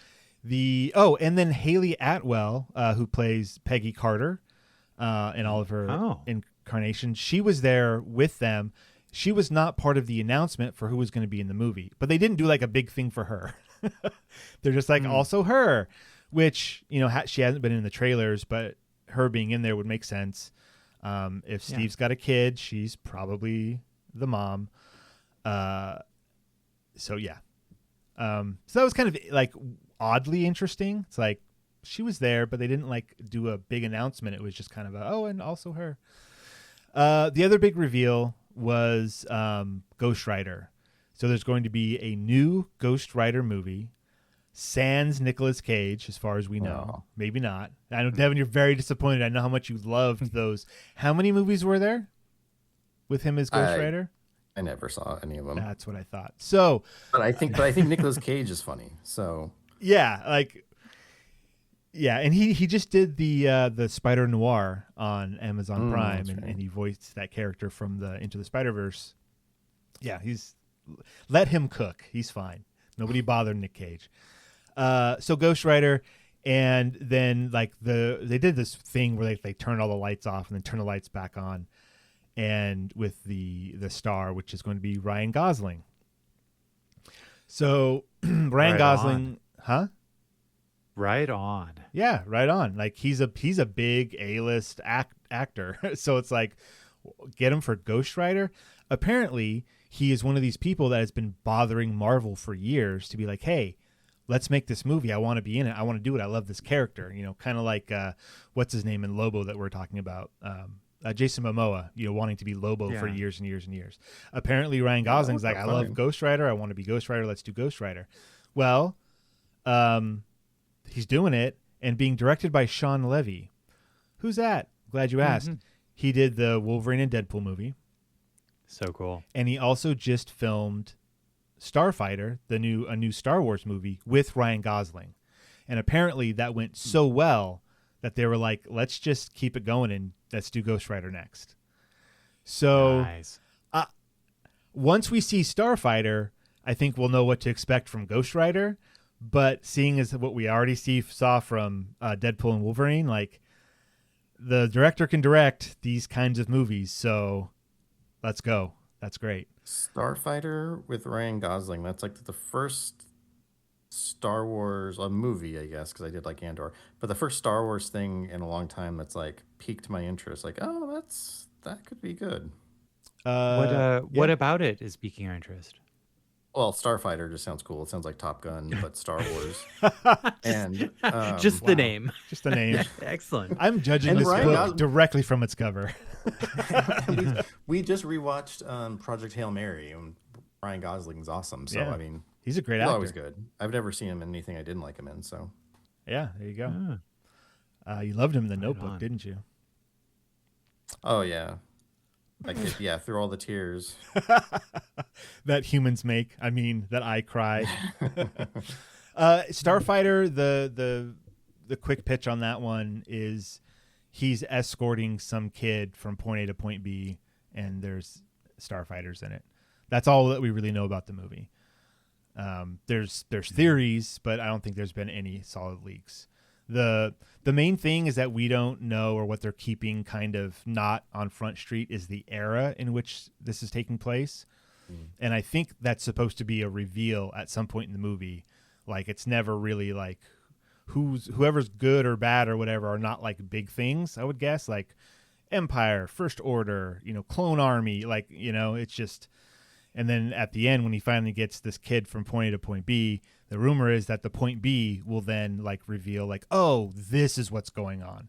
then Haley Atwell, who plays Peggy Carter in all of her incarnations. She was there with them. She was not part of the announcement for who was going to be in the movie, but they didn't do like a big thing for her. They're just like, also her, which, she hasn't been in the trailers, but her being in there would make sense. If Steve's got a kid, she's probably the mom. So yeah. So that was kind of like oddly interesting. It's like she was there, but they didn't like do a big announcement. It was just kind of and also her. The other big reveal was Ghost Rider. So there's going to be a new Ghost Rider movie, sans Nicolas Cage, as far as we know. Oh. Maybe not. I know, Devon, you're very disappointed. I know how much you loved those. How many movies were there with him as Ghost Rider? I never saw any of them. That's what I thought. So, but I think Nicolas Cage is funny. So yeah, and he just did the Spider Noir on Amazon Prime, and he voiced that character from the Into the Spider-Verse. Yeah, let him cook. He's fine. Nobody bothered Nick Cage. So Ghost Rider, and then they did this thing where they turn all the lights off and then turn the lights back on, and with the star, which is going to be Ryan Gosling. So Ryan Gosling, huh? Right on. Yeah, right on. Like he's a big A-list actor. So it's like, get him for Ghost Rider. Apparently, he is one of these people that has been bothering Marvel for years to be like, hey, let's make this movie. I want to be in it. I want to do it. I love this character. Kind of like what's his name in Lobo that we're talking about. Jason Momoa, wanting to be Lobo for years and years and years. Apparently, Ryan Gosling's like, I love Ghost Rider. I want to be Ghost Rider. Let's do Ghost Rider. Well, he's doing it and being directed by Sean Levy. Who's that? Glad you asked. He did the Wolverine and Deadpool movie. So cool. And he also just filmed Starfighter, a new Star Wars movie with Ryan Gosling. And apparently that went so well that they were like, let's just keep it going and let's do Ghost Rider next. So nice. Once we see Starfighter, I think we'll know what to expect from Ghost Rider. But seeing as what we already saw from Deadpool and Wolverine, like the director can direct these kinds of movies. So let's go. That's great. Starfighter with Ryan Gosling. That's like the first Star Wars movie, I guess, because I did like Andor. But the first Star Wars thing in a long time that's like piqued my interest. Like, oh, that could be good. What about it is piquing your interest? Well, Starfighter just sounds cool. It sounds like Top Gun, but Star Wars. And just the name. Just the name. Excellent. I'm judging this book directly from its cover. we just rewatched Project Hail Mary, and Ryan Gosling's awesome. So I mean, he's a great actor. He's always good. I've never seen him in anything I didn't like him in. So yeah, there you go. You loved him in The Notebook, didn't you? Oh yeah. Through all the tears that humans make. I mean, that I cry. Starfighter, the quick pitch on that one is he's escorting some kid from point A to point B, and there's starfighters in it. That's all that we really know about the movie. There's theories, but I don't think there's been any solid leaks. The main thing is that we don't know, or what they're keeping kind of not on Front Street, is the era in which this is taking place. And I think that's supposed to be a reveal at some point in the movie. Like, it's never really like whoever's good or bad or whatever are not like big things, I would guess, like Empire, First Order, Clone Army, like, it's just. And then at the end, when he finally gets this kid from point A to point B, the rumor is that the point B will then like reveal like, oh, this is what's going on.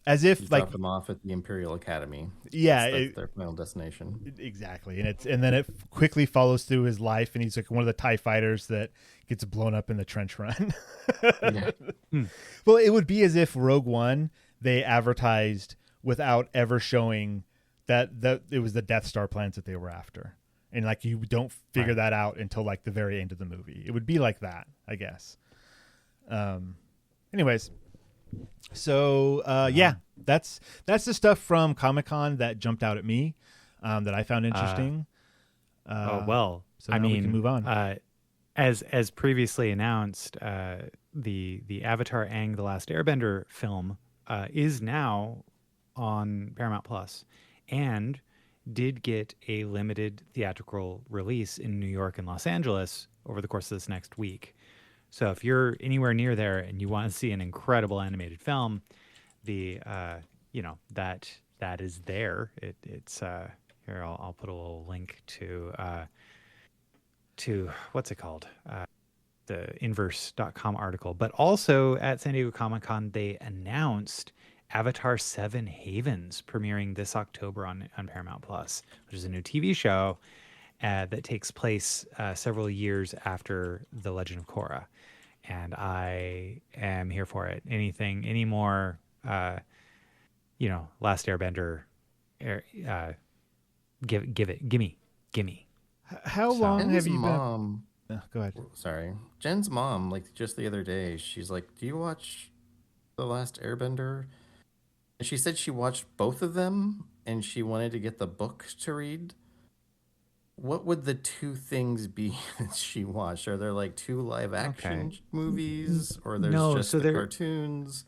As if you like drop them off at the Imperial Academy. Yeah. That's their final destination. Exactly. And then it quickly follows through his life, and he's like one of the TIE fighters that gets blown up in the trench run. Well, it would be as if Rogue One, they advertised without ever showing that it was the Death Star plans that they were after. And like, you don't figure that out until like the very end of the movie. It would be like that, I guess. Anyways. So, that's the stuff from Comic-Con that jumped out at me, that I found interesting. So I mean, we can move on. as previously announced, the Avatar: Aang: The Last Airbender film is now on Paramount Plus, and did get a limited theatrical release in New York and Los Angeles over the course of this next week. So if you're anywhere near there and you want to see an incredible animated film, the that is there. It's here. I'll put a little link to what's it called, the inverse.com article. But also at San Diego Comic-Con, they announced Avatar 7 Havens premiering this October on Paramount Plus, which is a new TV show that takes place several years after The Legend of Korra. And I am here for it. Any more, Last Airbender, gimme. How long Jen's have you mom, been? Go ahead. Sorry. Jen's mom, like just the other day, she's like, "Do you watch The Last Airbender?" And she said she watched both of them and she wanted to get the book to read. What would the two things be that she watched? Are there like two live action movies, or there's just the cartoons?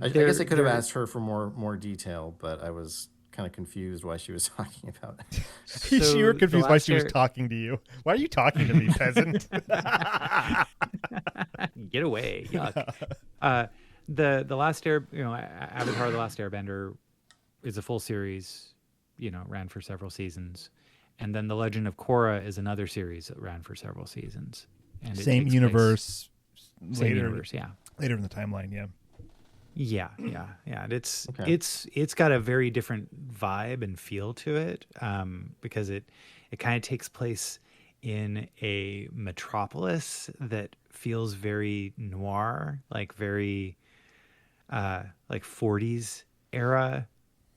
I guess I could have asked her for more detail, but I was kind of confused why she was talking about it. You were confused why she was talking to you. Why are you talking to me, peasant? Get away! Yuck. The last Avatar: The Last Airbender is a full series. Ran for several seasons, and then The Legend of Korra is another series that ran for several seasons. And same universe. Same universe, yeah. Later in the timeline, yeah. Yeah. And it's got a very different vibe and feel to it, because it kind of takes place in a metropolis that feels very noir, like very like 40s era,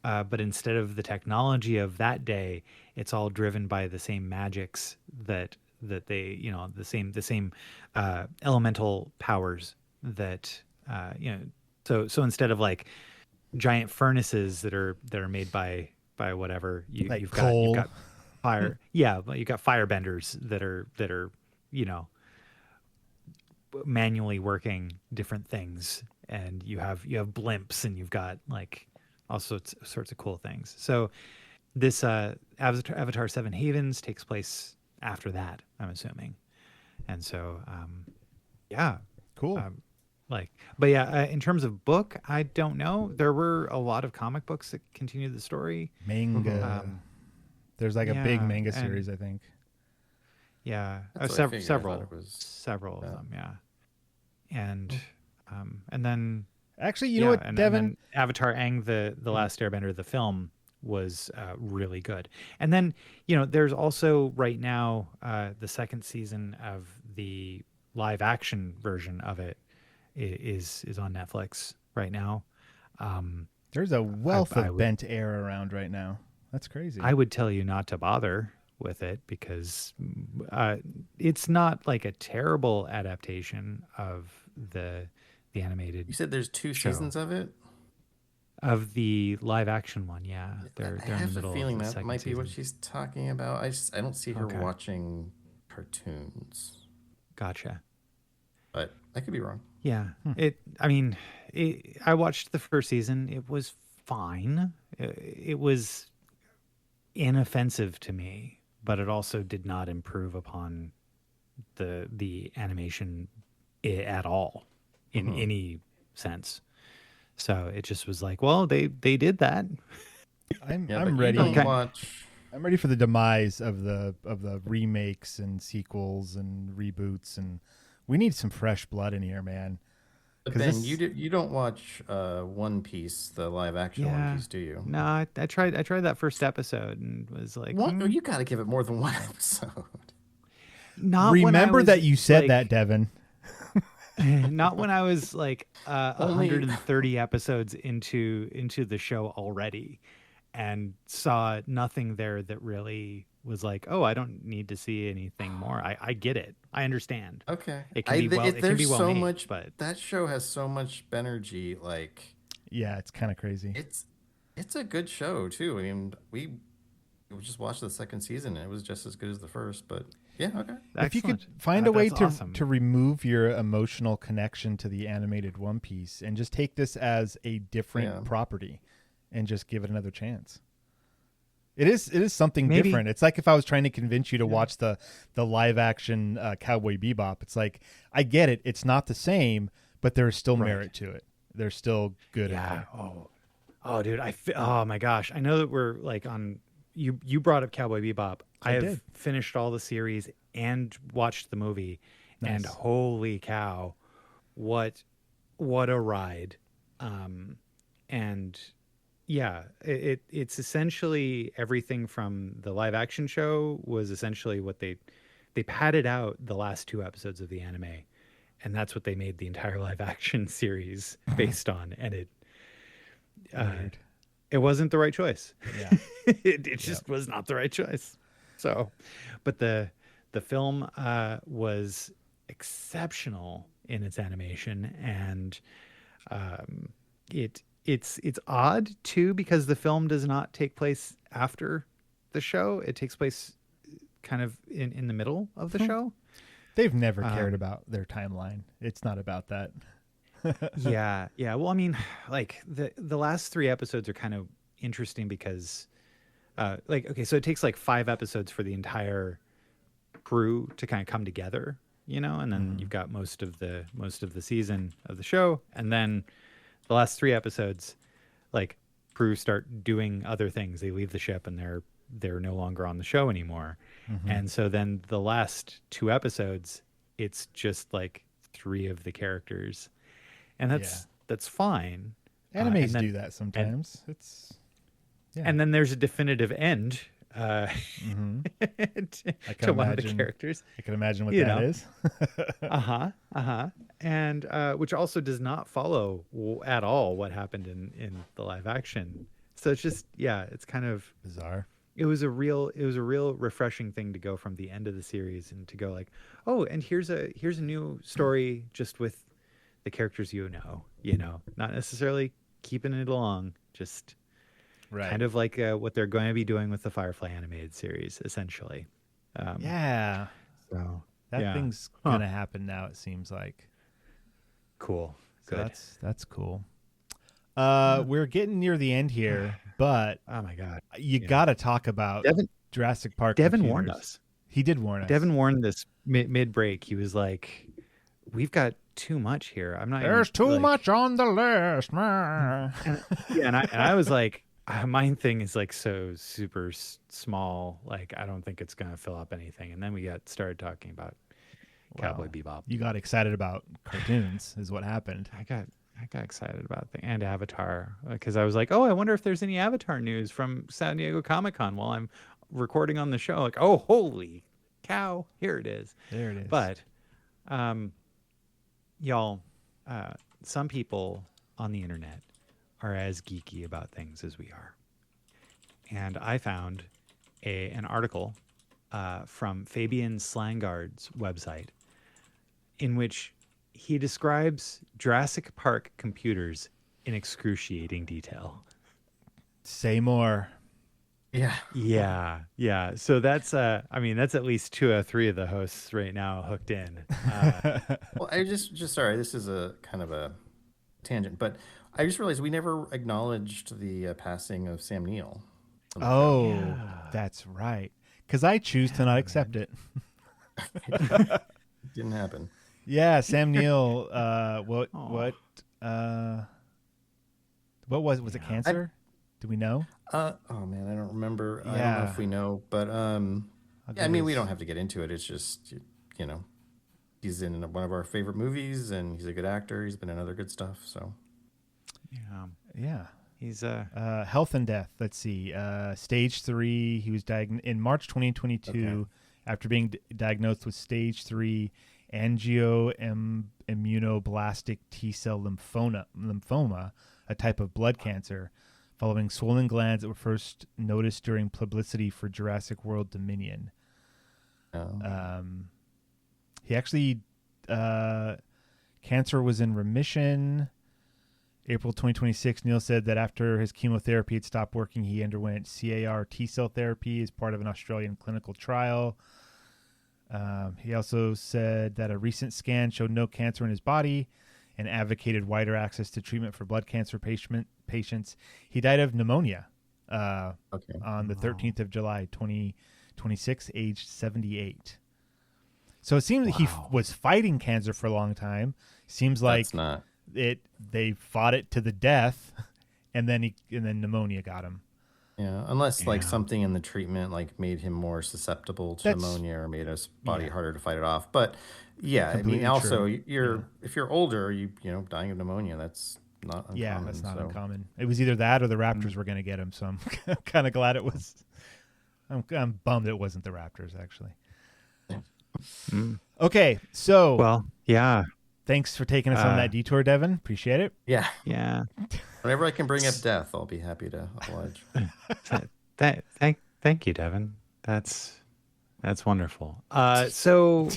but instead of the technology of that day, it's all driven by the same magics that they, the same elemental powers that So instead of like giant furnaces that are made by whatever, you've got fire. Yeah, but you've got firebenders that are manually working different things, and you have blimps, and you've got like all sorts of cool things. So this Avatar 7 Havens takes place after that, I'm assuming, and so cool. In terms of book, I don't know. There were a lot of comic books that continue the story. Manga. There's like a big manga series, I think. Yeah, several of them. Yeah, and then actually, you know what, Devon? And then Avatar: Aang, the Last Airbender, the film was really good. And then there's also right now the second season of the live action version of it is on Netflix right now. There's a wealth of bent air around right now. That's crazy. I would tell you not to bother with it because it's not like a terrible adaptation of the animated. You said there's two seasons of it? Of the live action one, yeah. They're I have in the middle a feeling of the that second might be what season. she's talking about. I don't see her watching cartoons. Gotcha. But I could be wrong. Yeah. I watched the first season. It was fine. It was inoffensive to me, but it also did not improve upon the animation at all in any sense. So it just was like, well, they did that. I'm ready. I'm ready for the demise of the remakes and sequels and reboots, and we need some fresh blood in here, man. But Ben, you don't watch One Piece, the live action One Piece, do you? No, I tried that first episode and was like, You got to give it more than one episode. Not remember that you said that, Devon. Not when I was like 130 episodes into the show already, and saw nothing there that really was like, oh, I don't need to see anything more. I get it. I understand. Okay. It can be well made, but that show has so much energy. Like, yeah, it's kind of crazy. It's a good show too. I mean, we just watched the second season and it was just as good as the first, but Yeah, okay. If you could find a way to remove your emotional connection to the animated One Piece and just take this as a different property and just give it another chance. It is something different. It's like if I was trying to convince you to watch the live action Cowboy Bebop. It's like, I get it. It's not the same, but there is still merit to it. They're still good. Yeah. Oh, dude. Oh my gosh. I know that we're like on. You brought up Cowboy Bebop. I have finished all the series and watched the movie, and holy cow, what a ride! And yeah, it's essentially everything from the live action show was essentially what they padded out the last 2 episodes of the anime, and that's what they made the entire live action series based on, and it wasn't the right choice. Yeah. it just was not the right choice. So, but the film was exceptional in its animation, and it's odd too because the film does not take place after the show. It takes place kind of in the middle of the show. They've never cared about their timeline. It's not about that. Yeah. Well, I mean, like the last 3 episodes are kind of interesting because, so it takes like 5 episodes for the entire crew to kind of come together, and then you've got most of the season of the show, and then the last 3 episodes, like crew start doing other things. They leave the ship and they're no longer on the show anymore, and so then the last 2 episodes, it's just like 3 of the characters. And that's fine. Animes do that sometimes. And then there's a definitive end to one of the characters. I can imagine what that is. And which also does not follow at all what happened in the live action. So it's just it's kind of bizarre. It was a real refreshing thing to go from the end of the series and to go like, oh, and here's a new story just with the characters not necessarily keeping it along, just kind of like what they're going to be doing with the Firefly animated series, essentially. So that thing's gonna happen now. It seems like. Cool. Good. So that's cool. We're getting near the end here, but oh my god, you got to talk about Jurassic Park. Devon warned us. He did warn us. Devon warned this mid break. He was like, "We've got too much here. There's too much on the list, man." And I was like, my thing is like so super small. Like I don't think it's gonna fill up anything. And then we started talking about Cowboy Bebop. You got excited about cartoons, is what happened. I got excited about and Avatar because I was like, oh, I wonder if there's any Avatar news from San Diego Comic-Con while I'm recording on the show. Like, oh, holy cow, here it is. There it is. But, y'all, some people on the internet are as geeky about things as we are. And I found an article from Fabian Slangard's website in which he describes Jurassic Park computers in excruciating detail. Say more. Yeah. So that's that's at least 2 or 3 of the hosts right now hooked in. Well, I just sorry, this is a kind of a tangent, but I just realized we never acknowledged the passing of Sam Neill. That's right. Because I choose to not accept it. It didn't happen. Yeah, Sam Neill. What was it? Cancer? Do we know? Oh man, I don't remember. I don't know if we know, but I mean, we don't have to get into it. It's just he's in one of our favorite movies, and he's a good actor. He's been in other good stuff. So yeah. He's health and death. Let's see. Stage 3. He was diagnosed in March 2022 after being diagnosed with stage 3 angioimmunoblastic T-cell lymphoma, a type of blood cancer, following swollen glands that were first noticed during publicity for Jurassic World Dominion. He actually, cancer was in remission. April 2026, Neil said that after his chemotherapy had stopped working, he underwent CAR T-cell therapy as part of an Australian clinical trial. He also said that a recent scan showed no cancer in his body and advocated wider access to treatment for blood cancer patients. He died of pneumonia on the 13th of July, 2026, aged 78. So it seems that he was fighting cancer for a long time. Seems like they fought it to the death, and then pneumonia got him. Yeah, unless like something in the treatment like made him more susceptible to pneumonia or made his body harder to fight it off. But yeah, I mean, also if you're older, you know, dying of pneumonia, that's not uncommon. Yeah, that's not uncommon. It was either that or the Raptors were going to get him. So I'm kind of glad it was. I'm bummed it wasn't the Raptors actually. Okay, so thanks for taking us on that detour, Devon. Appreciate it. Yeah. Whenever I can bring up death, I'll be happy to oblige. Thank you, Devon. That's wonderful. So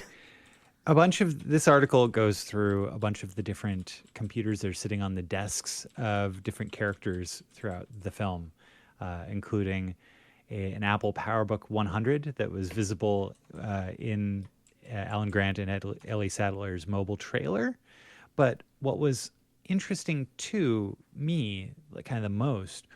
a bunch of this article goes through a bunch of the different computers that are sitting on the desks of different characters throughout the film, including an Apple PowerBook 100 that was visible in Alan Grant and Ellie Sattler's mobile trailer. But what was interesting to me, like kind of the most,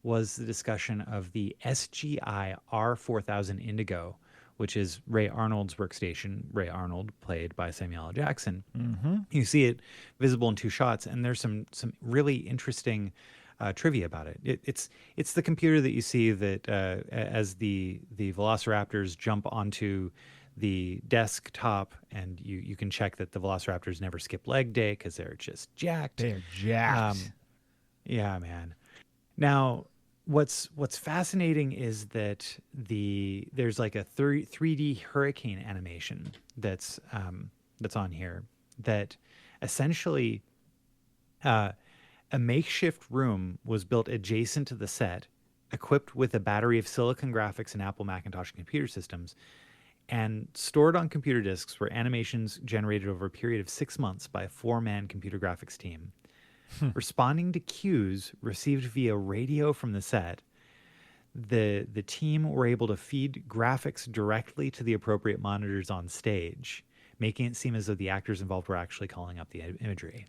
was the discussion of the SGI R4000 Indigo, which is Ray Arnold's workstation. Ray Arnold, played by Samuel L. Jackson. Mm-hmm. You see it visible in two shots, and there's some really interesting trivia about it. It's the computer that you see that as the Velociraptors jump onto the desktop, and you can check that the Velociraptors never skip leg day because they're just jacked. They're jacked. Yeah, man. Now, what's fascinating is that there's like a 3D hurricane animation that's on here that essentially a makeshift room was built adjacent to the set, equipped with a battery of Silicon Graphics and Apple Macintosh computer systems, and stored on computer disks were animations generated over a period of 6 months by a 4-man computer graphics team. Responding to cues received via radio from the set, the team were able to feed graphics directly to the appropriate monitors on stage, making it seem as though the actors involved were actually calling up the imagery.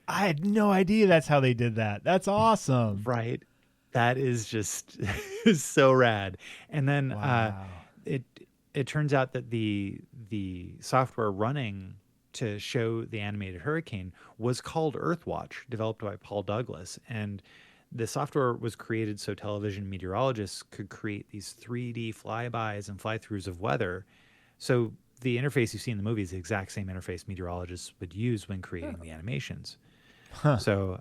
I had no idea that's how they did that. That's awesome. Right? That is just so rad. And then it turns out that the software running to show the animated hurricane was called Earthwatch, developed by Paul Douglas. And the software was created so television meteorologists could create these 3D flybys and fly-throughs of weather. So the interface you see in the movie is the exact same interface meteorologists would use when creating the animations. So,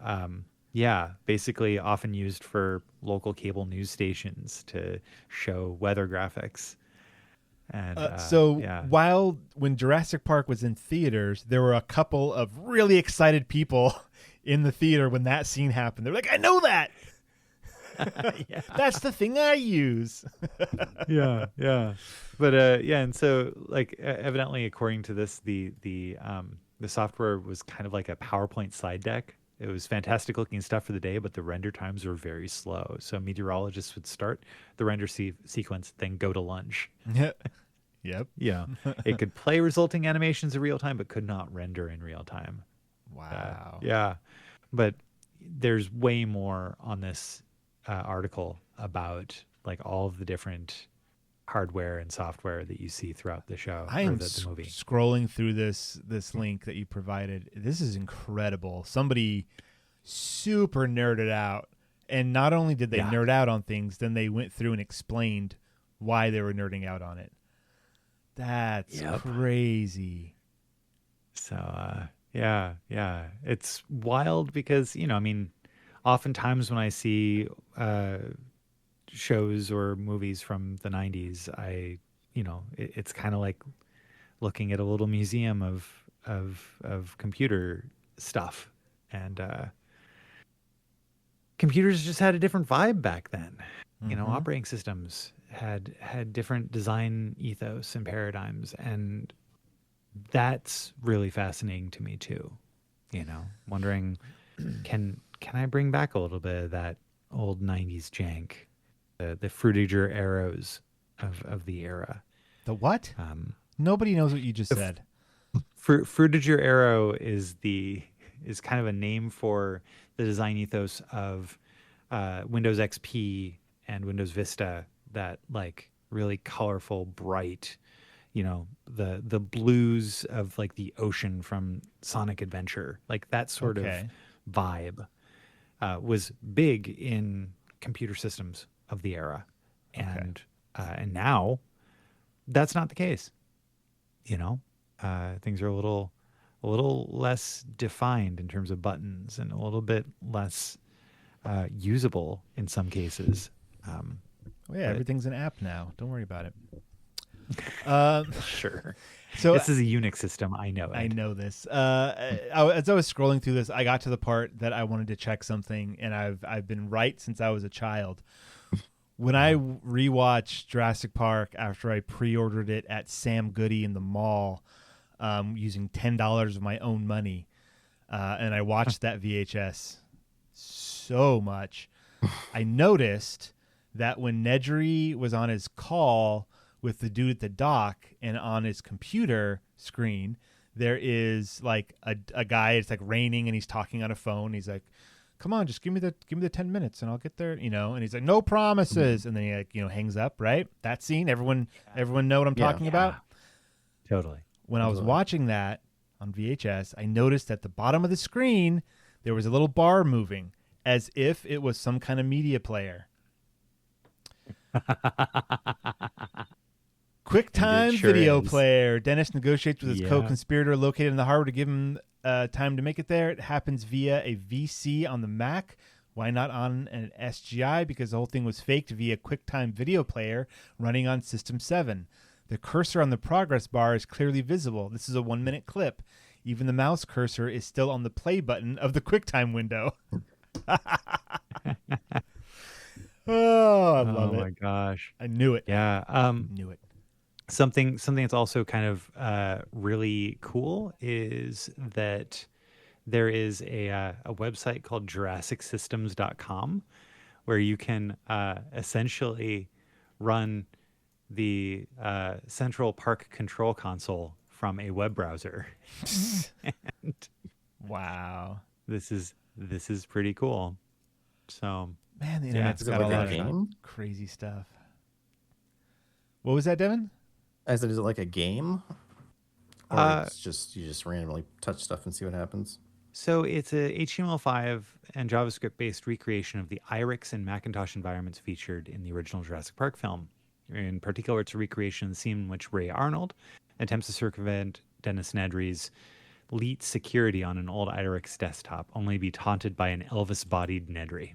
basically often used for local cable news stations to show weather graphics. And when Jurassic Park was in theaters, there were a couple of really excited people in the theater when that scene happened. They're like, I know that. That's the thing I use. Yeah. But and so like evidently, according to this, the software was kind of like a PowerPoint slide deck. It was fantastic looking stuff for the day, but the render times were very slow. So meteorologists would start the render sequence, then go to lunch. Yep. Yeah. It could play resulting animations in real time, but could not render in real time. Wow. But there's way more on this article about like all of the different hardware and software that you see throughout the show. I am the movie. Scrolling through this link that you provided. This is incredible. Somebody super nerded out, and not only did they nerd out on things, then they went through and explained why they were nerding out on it. That's crazy. So it's wild because oftentimes when I see shows or movies from the 90s, it's kind of like looking at a little museum of computer stuff, and computers just had a different vibe back then. Operating systems had different design ethos and paradigms, and that's really fascinating to me too. Wondering, can I bring back a little bit of that old 90s jank? The Fruitiger arrows of the era. The what? Nobody knows what you just said. Fruitiger Arrow is kind of a name for the design ethos of Windows XP and Windows Vista, that like really colorful, bright, the blues of like the ocean from Sonic Adventure, like that sort of vibe was big in computer systems of the era. And now that's not the case. Things are a little less defined in terms of buttons and a little bit less usable in some cases. Everything's an app now. Don't worry about it. Sure. So this is a Unix system. I know it. I know this. As I was scrolling through this, I got to the part that I wanted to check something, and I've been right since I was a child. When I rewatched Jurassic Park after I pre-ordered it at Sam Goody in the mall, using $10 of my own money, and I watched that VHS so much, I noticed that when Nedry was on his call with the dude at the dock, and on his computer screen there is like a guy, it's like raining, and he's talking on a phone. He's like, come on, just give me the 10 minutes and I'll get there, and he's like, no promises. And then he like, hangs up, right? That scene, everyone know what I'm talking about? Totally. When I was watching that on VHS, I noticed at the bottom of the screen, there was a little bar moving as if it was some kind of media player. QuickTime video player. Dennis negotiates with his co-conspirator located in the harbor to give him time to make it there. It happens via a VC on the Mac. Why not on an SGI? Because the whole thing was faked via QuickTime video player running on System 7. The cursor on the progress bar is clearly visible. This is a 1-minute clip. Even the mouse cursor is still on the play button of the QuickTime window. Oh, I love it. Oh my gosh. I knew it. Yeah. Knew it. Something that's also kind of really cool is that there is a website called JurassicSystems.com where you can essentially run the Central Park Control Console from a web browser. And wow, this is pretty cool. So man, the internet's got a lot of crazy stuff. What was that, Devon? I said, is it like a game? Or it's just you just randomly touch stuff and see what happens? So it's a HTML5 and JavaScript based recreation of the IRIX and Macintosh environments featured in the original Jurassic Park film. In particular, it's a recreation of the scene in which Ray Arnold attempts to circumvent Dennis Nedry's Leet security on an old IRIX desktop, only to be taunted by an Elvis-bodied Nedry.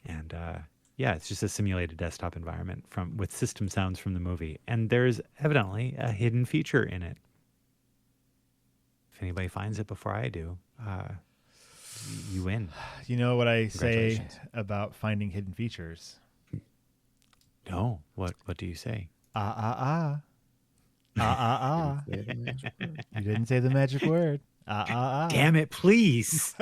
And it's just a simulated desktop environment with system sounds from the movie. And there's evidently a hidden feature in it. If anybody finds it before I do, you win. You know what I say about finding hidden features? No. What do you say? You didn't say the magic word. Damn it, please.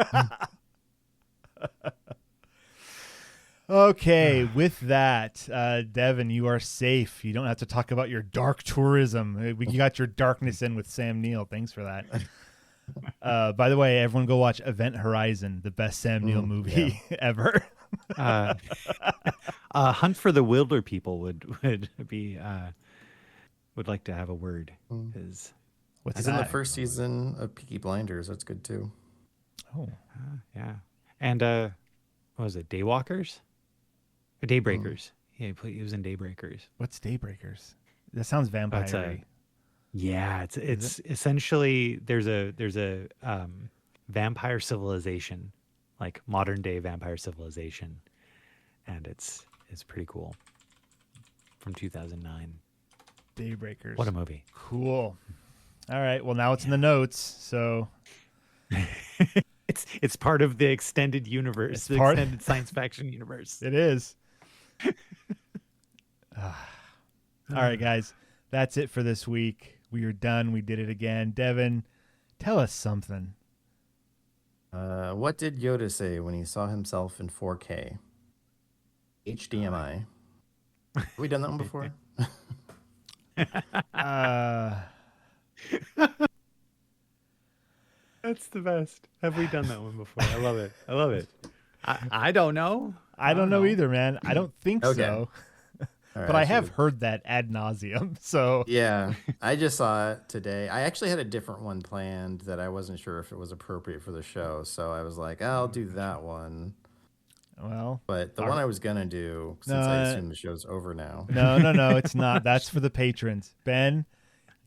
Okay, with that, Devon, you are safe. You don't have to talk about your dark tourism. You got your darkness in with Sam Neill. Thanks for that. By the way, everyone go watch Event Horizon, the best Sam Neill movie ever. Hunt for the Wilder People would like to have a word. It's in the first season of Peaky Blinders. That's good too. Oh, yeah. And what was it? Daywalkers? Or Daybreakers? Yeah, he was in Daybreakers. What's Daybreakers? That sounds vampire-y. It's essentially there's a vampire civilization, like modern day vampire civilization, and it's pretty cool. From 2009. Daybreakers. What a movie! Cool. All right. Well, now it's in the notes, so it's part of the extended universe, extended science fiction universe. It is. All right, guys. That's it for this week. We are done. We did it again. Devon, tell us something. What did Yoda say when he saw himself in 4K? HDMI. Have we done that one before? That's the best. Have we done that one before? I love it. I love it. I don't know. I don't know either, man. I don't think Okay. so. Right, but I have heard that ad nauseum. So yeah, I just saw it today. I actually had a different one planned that I wasn't sure if it was appropriate for the show. So I was like, I'll do that one. Well, but the one I was gonna do, since I assume the show's over now. No, it's not. That's for the patrons. Ben,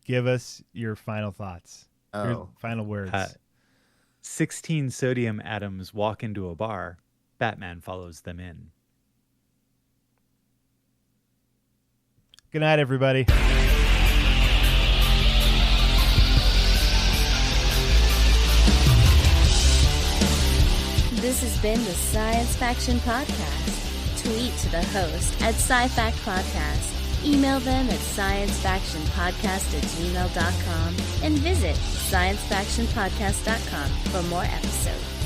give us your final thoughts. Your final words. 16 sodium atoms walk into a bar. Batman follows them in. Good night, everybody. This has been the Science Faction Podcast. Tweet to the host at SciFact Podcast. Email them at sciencefactionpodcast@gmail.com and visit sciencefactionpodcast.com for more episodes.